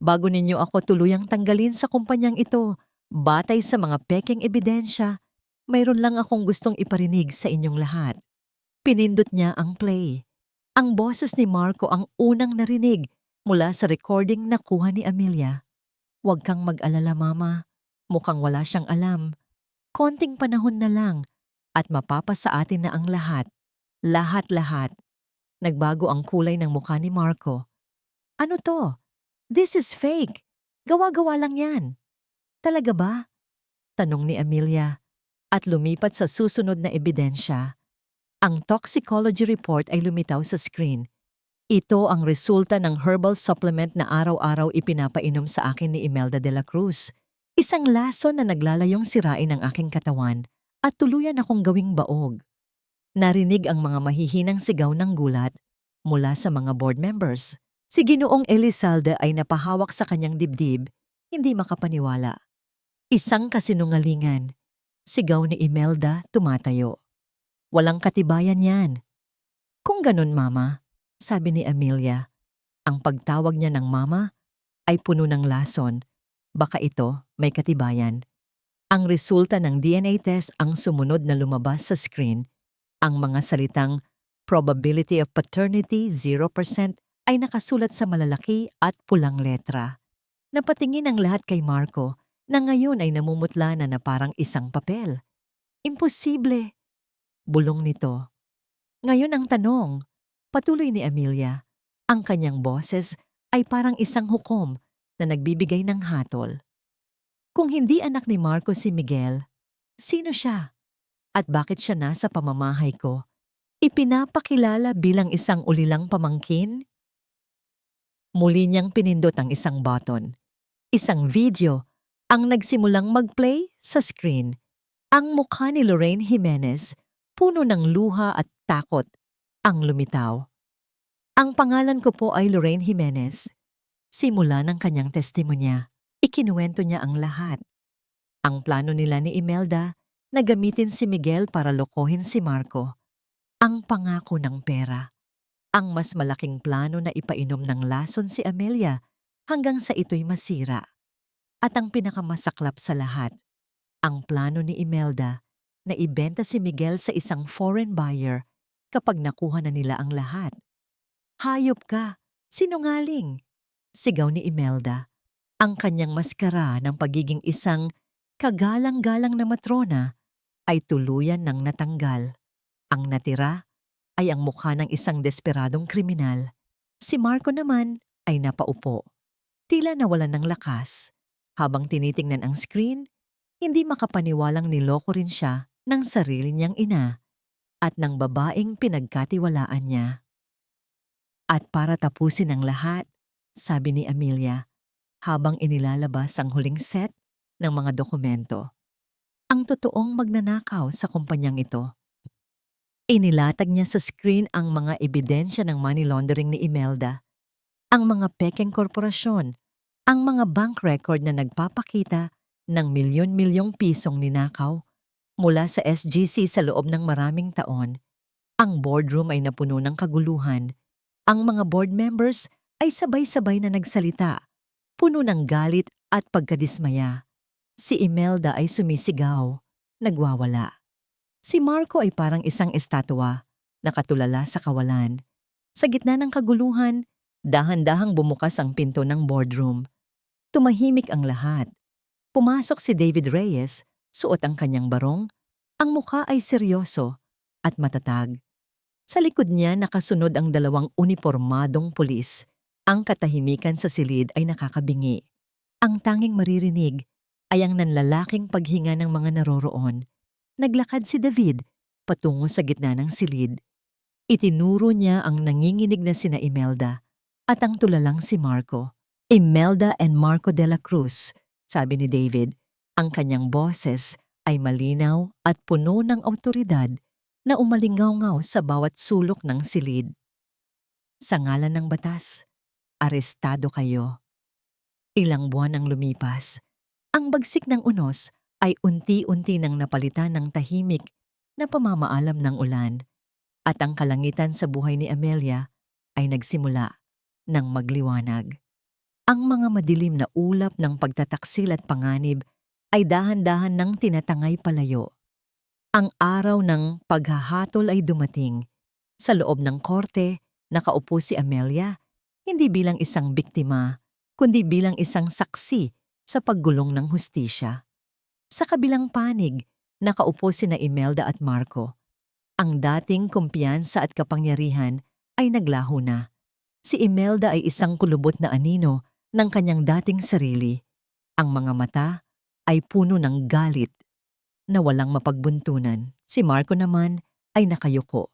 "Bago ninyo ako tuluyang tanggalin sa kumpanyang ito, batay sa mga pekeng ebidensya, mayroon lang akong gustong iparinig sa inyong lahat." Pinindot niya ang play. Ang boses ni Marco ang unang narinig mula sa recording na kuha ni Amelia. "Huwag kang mag-alala, Mama. Mukhang wala siyang alam. Konting panahon na lang at mapapasa atin na ang lahat. Lahat-lahat." Nagbago ang kulay ng mukha ni Marco. "Ano to? This is fake. Gawa-gawa lang yan." "Talaga ba?" tanong ni Amelia at lumipat sa susunod na ebidensya. Ang toxicology report ay lumitaw sa screen. "Ito ang resulta ng herbal supplement na araw-araw ipinapainom sa akin ni Imelda de la Cruz. Isang lason na naglalayong sirain ang aking katawan at tuluyan akong gawing baog." Narinig ang mga mahihinang sigaw ng gulat mula sa mga board members. Si Ginoong Elizalde ay napahawak sa kanyang dibdib, hindi makapaniwala. "Isang kasinungalingan." Sigaw ni Imelda, tumatayo. "Walang katibayan yan." "Kung ganun, Mama," sabi ni Amelia. Ang pagtawag niya ng Mama ay puno ng lason. Baka ito may katibayan. Ang resulta ng DNA test ang sumunod na lumabas sa screen. Ang mga salitang probability of paternity 0% ay nakasulat sa malalaki at pulang letra. Napatingin ang lahat kay Marco na ngayon ay namumutla na parang isang papel. Imposible! Bulong nito. Ngayon ang tanong, patuloy ni Amelia, ang kanyang boses ay parang isang hukom na nagbibigay ng hatol. Kung hindi anak ni Marco si Miguel, sino siya? At bakit siya nasa pamamahay ko? Ipinapakilala bilang isang ulilang pamangkin? Muli niyang pinindot ang isang button. Isang video ang nagsimulang mag-play sa screen. Ang mukha ni Lorraine Jimenez, puno ng luha at takot, ang lumitaw. Ang pangalan ko po ay Lorraine Jimenez. Simula ng kanyang testimonya, ikinuwento niya ang lahat. Ang plano nila ni Imelda na gamitin si Miguel para lokohin si Marco. Ang pangako ng pera. Ang mas malaking plano na ipainom ng lason si Amelia hanggang sa ito'y masira. At ang pinakamasaklap sa lahat, ang plano ni Imelda na ibenta si Miguel sa isang foreign buyer kapag nakuha na nila ang lahat. Hayop ka! Sinungaling! Sigaw ni Imelda. Ang kanyang maskara ng pagiging isang kagalang-galang na matrona ay tuluyan ng natanggal. Ang natira ay ang mukha ng isang desperadong kriminal. Si Marco naman ay napaupo. Tila nawalan ng lakas. Habang tinitingnan ang screen, hindi makapaniwalang niloko rin siya ng sarili niyang ina at ng babaeng pinagkatiwalaan niya. At para tapusin ang lahat, sabi ni Amelia, habang inilalabas ang huling set ng mga dokumento, ang totoong magnanakaw sa kumpanyang ito. Inilatag niya sa screen ang mga ebidensya ng money laundering ni Imelda, ang mga pekeng korporasyon, ang mga bank record na nagpapakita ng milyon-milyong pisong ninakaw mula sa SGC sa loob ng maraming taon. Ang boardroom ay napuno ng kaguluhan. Ang mga board members ay sabay-sabay na nagsalita, puno ng galit at pagkadismaya. Si Imelda ay sumisigaw, nagwawala. Si Marco ay parang isang estatwa, nakatulala sa kawalan. Sa gitna ng kaguluhan, dahan-dahang bumukas ang pinto ng boardroom. Tumahimik ang lahat. Pumasok si David Reyes, suot ang kanyang barong. Ang mukha ay seryoso at matatag. Sa likod niya nakasunod ang dalawang unipormadong pulis. Ang katahimikan sa silid ay nakakabingi. Ang tanging maririnig ay ang nanlalaking paghinga ng mga naroroon. Naglakad si David patungo sa gitna ng silid. Itinuro niya ang nanginginig na sina Imelda at ang tulalang si Marco. Imelda and Marco de la Cruz, sabi ni David. Ang kanyang boses ay malinaw at puno ng awtoridad na umalingaw-ngaw sa bawat sulok ng silid. Sa ngalan ng batas, arestado kayo. Ilang buwan ang lumipas. Ang bagsik ng unos ay unti-unti nang napalitan ng tahimik na pamamaalam ng ulan at ang kalangitan sa buhay ni Amelia ay nagsimula ng magliwanag. Ang mga madilim na ulap ng pagtataksil at panganib ay dahan-dahan nang tinatangay palayo. Ang araw ng paghahatol ay dumating. Sa loob ng korte, nakaupo si Amelia, hindi bilang isang biktima, kundi bilang isang saksi sa paggulong ng hustisya. Sa kabilang panig, nakaupo sina Imelda at Marco. Ang dating kumpiyansa at kapangyarihan ay naglaho na. Si Imelda ay isang kulubot na anino ng kanyang dating sarili. Ang mga mata ay puno ng galit na walang mapagbuntunan. Si Marco naman ay nakayuko.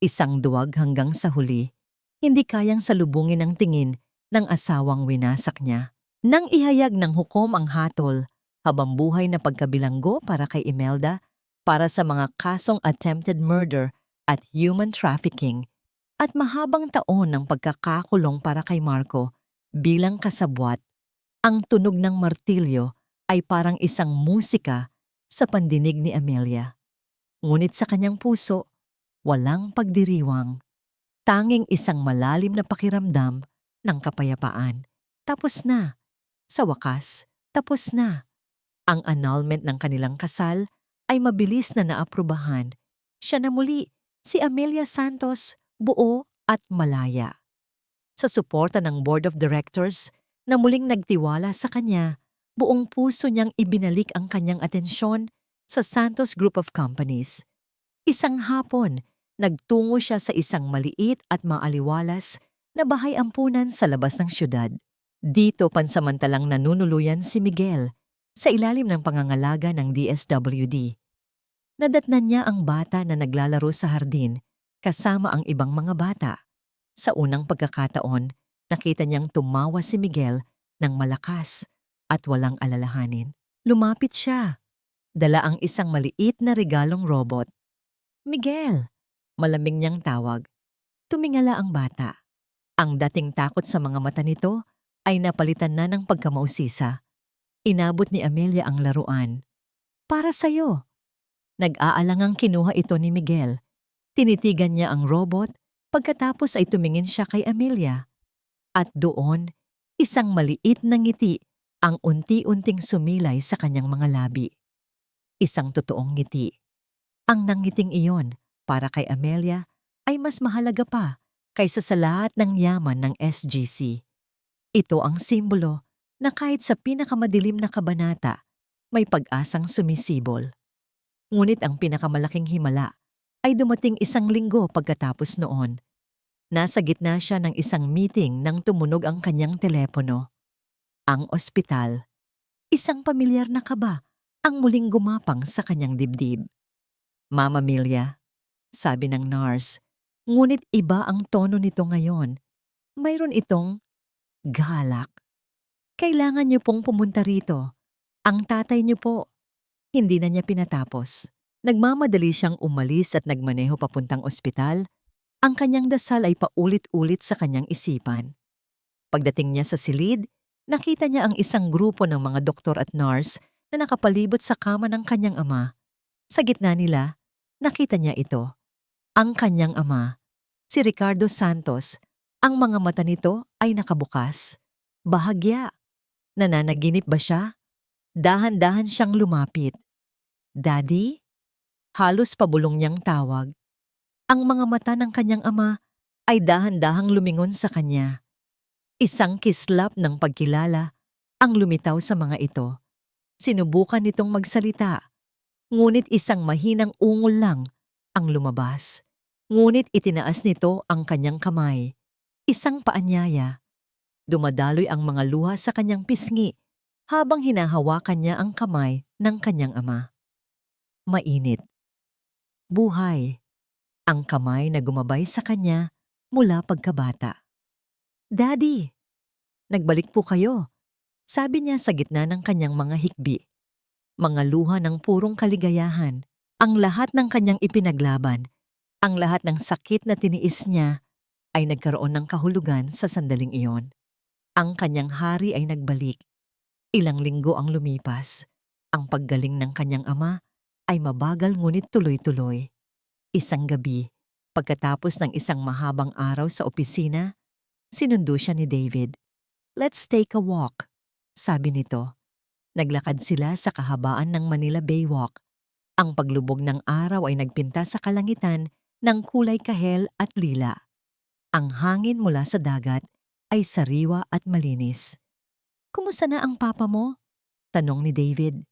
Isang duwag hanggang sa huli, hindi kayang salubungin ang tingin ng asawang winasak niya. Nang ihayag ng hukom ang hatol, habang buhay na pagkabilanggo para kay Imelda para sa mga kasong attempted murder at human trafficking at mahabang taon ng pagkakakulong para kay Marco bilang kasabwat, ang tunog ng martilyo ay parang isang musika sa pandinig ni Amelia. Ngunit sa kanyang puso, walang pagdiriwang, tanging isang malalim na pakiramdam ng kapayapaan. Tapos na. Sa wakas, tapos na. Ang annulment ng kanilang kasal ay mabilis na naaprubahan. Siya na muli, si Amelia Santos, buo at malaya. Sa suporta ng Board of Directors na muling nagtiwala sa kanya, buong puso niyang ibinalik ang kanyang atensyon sa Santos Group of Companies. Isang hapon, nagtungo siya sa isang maliit at maaliwalas na bahay-ampunan sa labas ng syudad. Dito pansamantalang nanunuluyan si Miguel sa ilalim ng pangangalaga ng DSWD. Nadatnan niya ang bata na naglalaro sa hardin kasama ang ibang mga bata. Sa unang pagkakataon, nakita niyang tumawa si Miguel ng malakas at walang alalahanin. Lumapit siya. Dala ang isang maliit na regalong robot. Miguel! Malamig niyang tawag. Tumingala ang bata. Ang dating takot sa mga mata nito ay napalitan na ng pagkamausisa. Inabot ni Amelia ang laruan. Para sa'yo. Nag-aalangang kinuha ito ni Miguel. Tinitigan niya ang robot, pagkatapos ay tumingin siya kay Amelia. At doon, isang maliit na ngiti ang unti-unting sumilay sa kanyang mga labi. Isang totoong ngiti. Ang nangiting iyon, para kay Amelia, ay mas mahalaga pa kaysa sa lahat ng yaman ng SGC. Ito ang simbolo na kahit sa pinakamadilim na kabanata, may pag-asang sumisibol. Ngunit ang pinakamalaking himala ay dumating isang linggo pagkatapos noon. Nasa gitna siya ng isang meeting nang tumunog ang kanyang telepono. Ang ospital. Isang pamilyar na kaba ang muling gumapang sa kanyang dibdib. Mama Amelia, sabi ng nurse, ngunit iba ang tono nito ngayon. Mayroon itong galak. Kailangan niyo pong pumunta rito. Ang tatay niyo po, hindi na niya pinatapos. Nagmamadali siyang umalis at nagmaneho papuntang ospital. Ang kanyang dasal ay paulit-ulit sa kanyang isipan. Pagdating niya sa silid, nakita niya ang isang grupo ng mga doktor at nurse na nakapalibot sa kama ng kanyang ama. Sa gitna nila, nakita niya ito. Ang kanyang ama, si Ricardo Santos. Ang mga mata nito ay nakabukas. Bahagya. Nananaginip ba siya? Dahan-dahan siyang lumapit. Daddy? Halos pabulong niyang tawag. Ang mga mata ng kanyang ama ay dahan-dahang lumingon sa kanya. Isang kislap ng pagkilala ang lumitaw sa mga ito. Sinubukan nitong magsalita, ngunit isang mahinang ungol lang ang lumabas. Ngunit itinaas nito ang kanyang kamay. Isang paanyaya. Dumadaloy ang mga luha sa kanyang pisngi habang hinahawakan niya ang kamay ng kanyang ama. Mainit. Buhay. Ang kamay na gumabay sa kanya mula pagkabata. Daddy, nagbalik po kayo, sabi niya sa gitna ng kanyang mga hikbi. Mga luha ng purong kaligayahan, ang lahat ng kanyang ipinaglaban, ang lahat ng sakit na tiniis niya ay nagkaroon ng kahulugan sa sandaling iyon. Ang kanyang hari ay nagbalik. Ilang linggo ang lumipas. Ang paggaling ng kanyang ama ay mabagal ngunit tuloy-tuloy. Isang gabi, pagkatapos ng isang mahabang araw sa opisina, sinundo siya ni David. Let's take a walk, sabi nito. Naglakad sila sa kahabaan ng Manila Baywalk. Ang paglubog ng araw ay nagpinta sa kalangitan ng kulay kahel at lila. Ang hangin mula sa dagat ay sariwa at malinis. Kumusta na ang papa mo? Tanong ni David.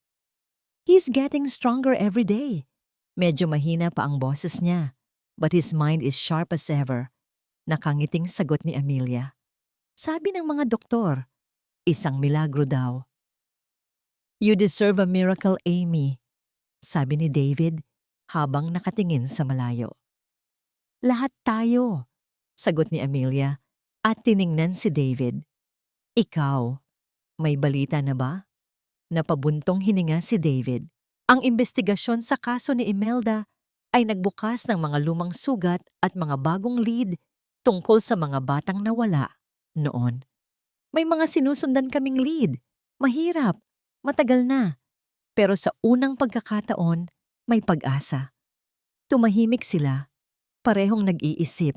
He's getting stronger every day. Medyo mahina pa ang boses niya, but his mind is sharp as ever. Nakangiting sagot ni Amelia. Sabi ng mga doktor, isang milagro daw. You deserve a miracle, Amy, sabi ni David habang nakatingin sa malayo. Lahat tayo, sagot ni Amelia at tiningnan si David. Ikaw, may balita na ba? Napabuntong hininga si David. Ang investigasyon sa kaso ni Imelda ay nagbukas ng mga lumang sugat at mga bagong lead tungkol sa mga batang nawala noon. May mga sinusundan kaming lead. Mahirap, matagal na. Pero sa unang pagkakataon, may pag-asa. Tumahimik sila, parehong nag-iisip,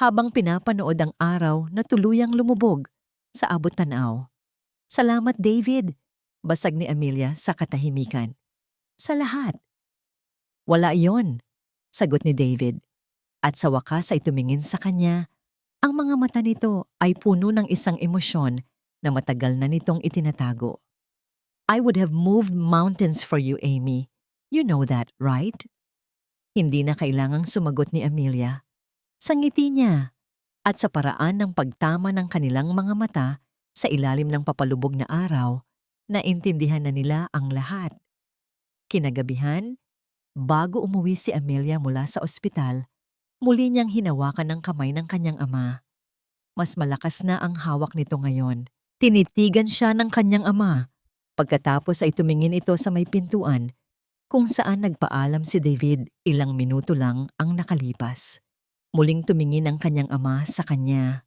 habang pinapanood ang araw na tuluyang lumubog sa abot-tanaw. Salamat, David. Basag ni Amelia sa katahimikan. Sa lahat. Wala iyon, sagot ni David. At sa wakas ay tumingin sa kanya. Ang mga mata nito ay puno ng isang emosyon na matagal na nitong itinatago. I would have moved mountains for you, Amy. You know that, right? Hindi na kailangang sumagot ni Amelia. Sa ngiti niya at sa paraan ng pagtama ng kanilang mga mata sa ilalim ng papalubog na araw, naintindihan na nila ang lahat. Kinagabihan, bago umuwi si Amelia mula sa ospital, muli niyang hinawakan ng kamay ng kanyang ama. Mas malakas na ang hawak nito ngayon. Tinitigan siya ng kanyang ama. Pagkatapos ay tumingin ito sa may pintuan kung saan nagpaalam si David. Ilang minuto lang ang nakalipas. Muling tumingin ang kanyang ama sa kanya.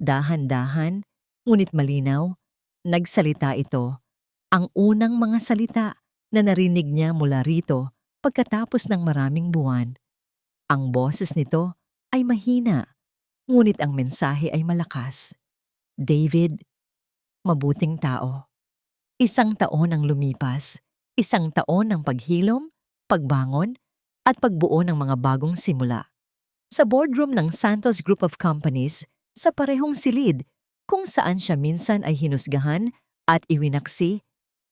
Dahan-dahan, ngunit malinaw, nagsalita ito. Ang unang mga salita na narinig niya mula rito pagkatapos ng maraming buwan. Ang boses nito ay mahina, ngunit ang mensahe ay malakas. David, mabuting tao. Isang taon ang lumipas, isang taon ng paghilom, pagbangon, at pagbuo ng mga bagong simula. Sa boardroom ng Santos Group of Companies, sa parehong silid kung saan siya minsan ay hinusgahan at iwinaksi,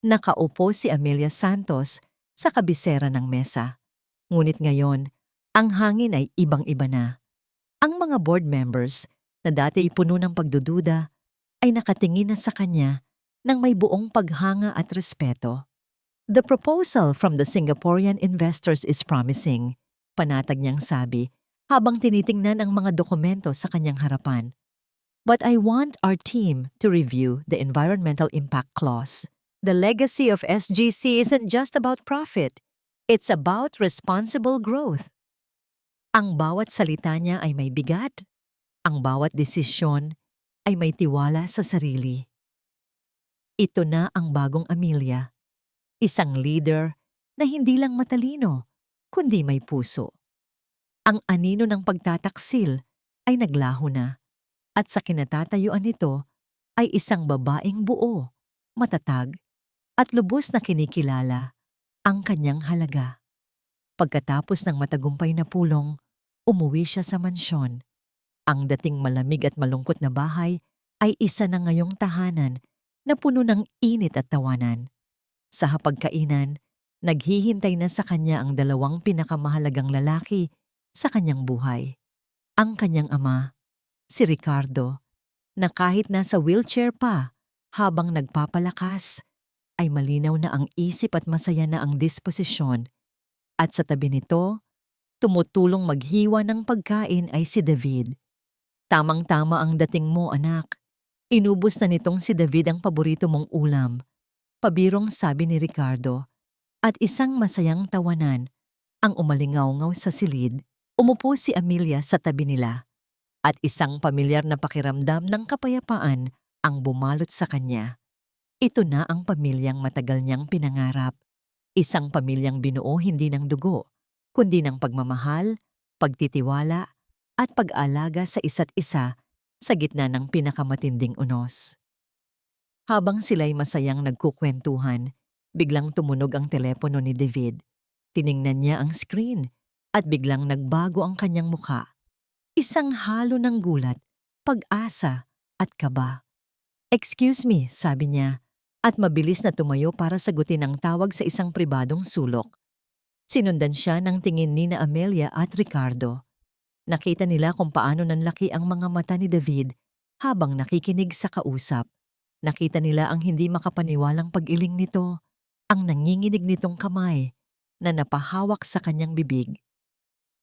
nakaupo si Amelia Santos sa kabisera ng mesa. Ngunit ngayon, ang hangin ay ibang-iba na. Ang mga board members na dati puno ng pagdududa ay nakatingin na sa kanya ng may buong paghanga at respeto. The proposal from the Singaporean investors is promising, panatag niyang sabi habang tinitingnan ang mga dokumento sa kanyang harapan. But I want our team to review the environmental impact clause. The legacy of SGC isn't just about profit. It's about responsible growth. Ang bawat salita niya ay may bigat. Ang bawat desisyon ay may tiwala sa sarili. Ito na ang bagong Amelia. Isang leader na hindi lang matalino, kundi may puso. Ang anino ng pagtataksil ay naglaho na at sa kinatatayuan nito ay isang babaeng buo, matatag at lubos na kinikilala ang kanyang halaga. Pagkatapos ng matagumpay na pulong, umuwi siya sa mansyon. Ang dating malamig at malungkot na bahay ay isa na ngayong tahanan na puno ng init at tawanan. Sa hapagkainan, naghihintay na sa kanya ang dalawang pinakamahalagang lalaki sa kanyang buhay. Ang kanyang ama, si Ricardo, na kahit nasa wheelchair pa habang nagpapalakas, ay malinaw na ang isip at masaya na ang disposisyon. At sa tabi nito, tumutulong maghiwa ng pagkain ay si David. Tamang-tama ang dating mo, anak. Inubos na nitong si David ang paborito mong ulam. Pabirong sabi ni Ricardo. At isang masayang tawanan ang umalingaw-ngaw sa silid. Umupo si Amelia sa tabi nila. At isang pamilyar na pakiramdam ng kapayapaan ang bumalot sa kanya. Ito na ang pamilyang matagal niyang pinangarap. Isang pamilyang binuo hindi ng dugo, kundi ng pagmamahal, pagtitiwala, at pag-alaga sa isa't isa sa gitna ng pinakamatinding unos. Habang sila'y masayang nagkukwentuhan, biglang tumunog ang telepono ni David. Tiningnan niya ang screen at biglang nagbago ang kanyang mukha. Isang halo ng gulat, pag-asa at kaba. "Excuse me," sabi niya, at mabilis na tumayo para sagutin ang tawag sa isang pribadong sulok. Sinundan siya ng tingin ni na Amelia at Ricardo. Nakita nila kung paano nanlaki ang mga mata ni David habang nakikinig sa kausap. Nakita nila ang hindi makapaniwalang pag-iling nito, ang nanginginig nitong kamay na napahawak sa kanyang bibig.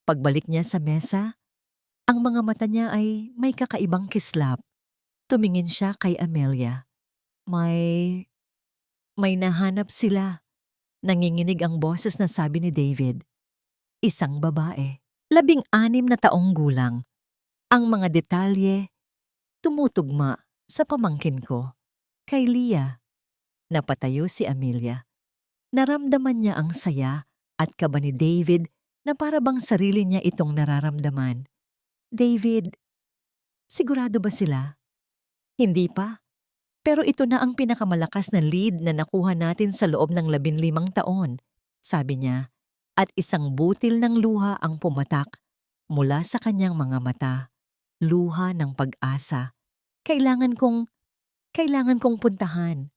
Pagbalik niya sa mesa, ang mga mata niya ay may kakaibang kislap. Tumingin siya kay Amelia. May nahanap sila. Nanginginig ang boses na sabi ni David. Isang babae. 16 na taong gulang. Ang mga detalye tumutugma sa pamangkin ko. Kay Leah. Napatayo si Amelia. Naramdaman niya ang saya at kaba ni David na para bang sarili niya itong nararamdaman. David, sigurado ba sila? Hindi pa. Pero ito na ang pinakamalakas na lead na nakuha natin sa loob ng 15 taon, sabi niya, at isang butil ng luha ang pumatak mula sa kanyang mga mata. Luha ng pag-asa. Kailangan kong puntahan.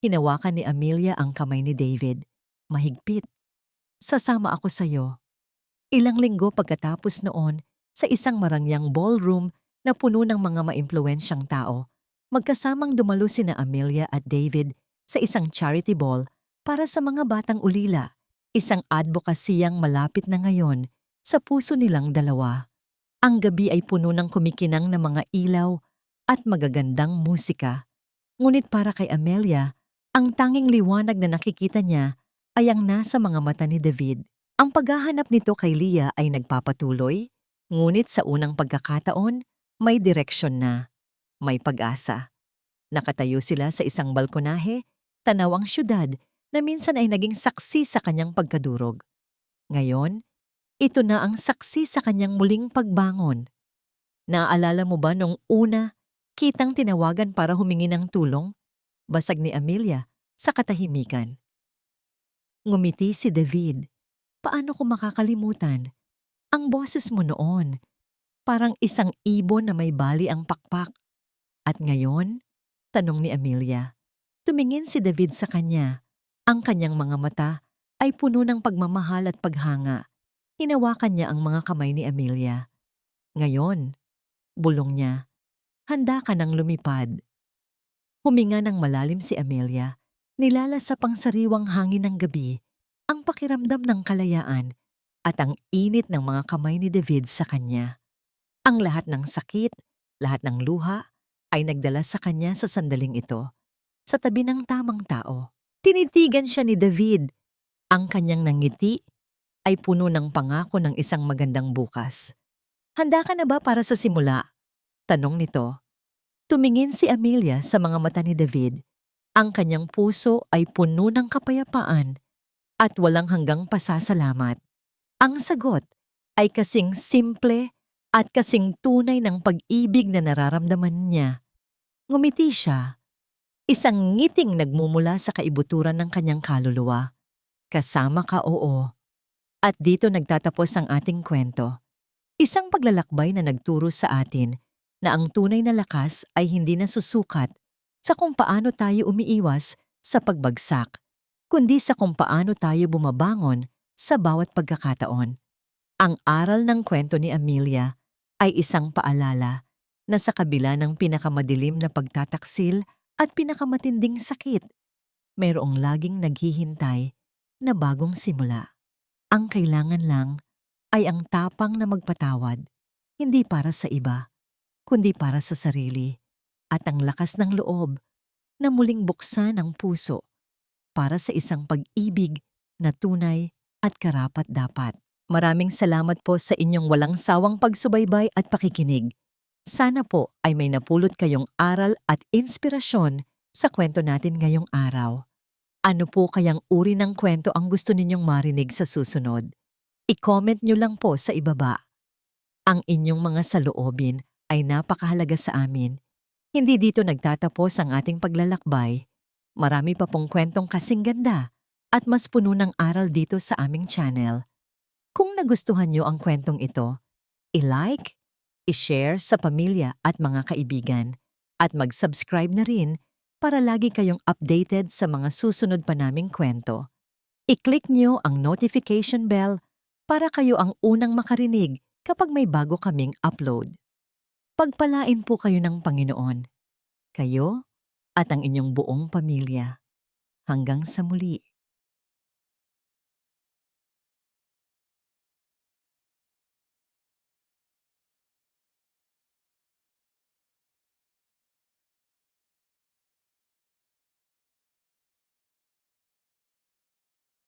Hinawakan ni Amelia ang kamay ni David. Mahigpit. Sasama ako sa'yo. Ilang linggo pagkatapos noon, sa isang marangyang ballroom na puno ng mga maimpluwensyang tao, magkasamang dumalo sina Amelia at David sa isang charity ball para sa mga batang ulila, isang advokasiyang malapit na ngayon sa puso nilang dalawa. Ang gabi ay puno ng kumikinang na mga ilaw at magagandang musika. Ngunit para kay Amelia, ang tanging liwanag na nakikita niya ay ang nasa mga mata ni David. Ang paghahanap nito kay Leah ay nagpapatuloy, ngunit sa unang pagkakataon, may direksyon na. May pag-asa. Nakatayo sila sa isang balkonahe, tanaw ang syudad na minsan ay naging saksi sa kanyang pagkadurog. Ngayon, ito na ang saksi sa kanyang muling pagbangon. Naaalala mo ba nung una, kitang tinawagan para humingi ng tulong? Basag ni Amelia sa katahimikan. Ngumiti si David. Paano ko makakalimutan? Ang boses mo noon, parang isang ibon na may bali ang pakpak. At ngayon? Tanong ni Amelia. Tumingin si David sa kanya. Ang kanyang mga mata ay puno ng pagmamahal at paghanga. Hinawakan niya ang mga kamay ni Amelia. Ngayon, bulong niya, handa ka nang lumipad. Huminga ng malalim si Amelia, nilalasap ang sariwang hangin ng gabi, ang pakiramdam ng kalayaan, at ang init ng mga kamay ni David sa kanya. Ang lahat ng sakit, lahat ng luha, ay nagdala sa kanya sa sandaling ito, sa tabi ng tamang tao. Tinitigan siya ni David. Ang kanyang nangiti ay puno ng pangako ng isang magandang bukas. Handa ka na ba para sa simula? Tanong nito. Tumingin si Amelia sa mga mata ni David. Ang kanyang puso ay puno ng kapayapaan at walang hanggang pasasalamat. Ang sagot ay kasing simple at kasing tunay ng pag-ibig na nararamdaman niya. Ngumiti siya. Isang ngiting nagmumula sa kaibuturan ng kanyang kaluluwa. Kasama ka, oo. At dito nagtatapos ang ating kwento. Isang paglalakbay na nagturo sa atin na ang tunay na lakas ay hindi nasusukat sa kung paano tayo umiiwas sa pagbagsak, kundi sa kung paano tayo bumabangon sa bawat pagkakataon. Ang aral ng kwento ni Amelia ay isang paalala na sa kabila ng pinakamadilim na pagtataksil at pinakamatinding sakit, mayroong laging naghihintay na bagong simula. Ang kailangan lang ay ang tapang na magpatawad, hindi para sa iba, kundi para sa sarili, at ang lakas ng loob na muling buksan ang puso para sa isang pag-ibig na tunay at karapat-dapat. Maraming salamat po sa inyong walang sawang pagsubaybay at pakikinig. Sana po ay may napulot kayong aral at inspirasyon sa kwento natin ngayong araw. Ano po kayang uri ng kwento ang gusto ninyong marinig sa susunod? I-comment nyo lang po sa ibaba. Ang inyong mga saloobin ay napakahalaga sa amin. Hindi dito nagtatapos ang ating paglalakbay. Marami pa pong kwentong kasing ganda at mas puno ng aral dito sa aming channel. Kung nagustuhan nyo ang kwentong ito, i-like, i-share sa pamilya at mga kaibigan, at mag-subscribe na rin para lagi kayong updated sa mga susunod pa naming kwento. I-click nyo ang notification bell para kayo ang unang makarinig kapag may bago kaming upload. Pagpalain po kayo ng Panginoon, kayo at ang inyong buong pamilya. Hanggang sa muli.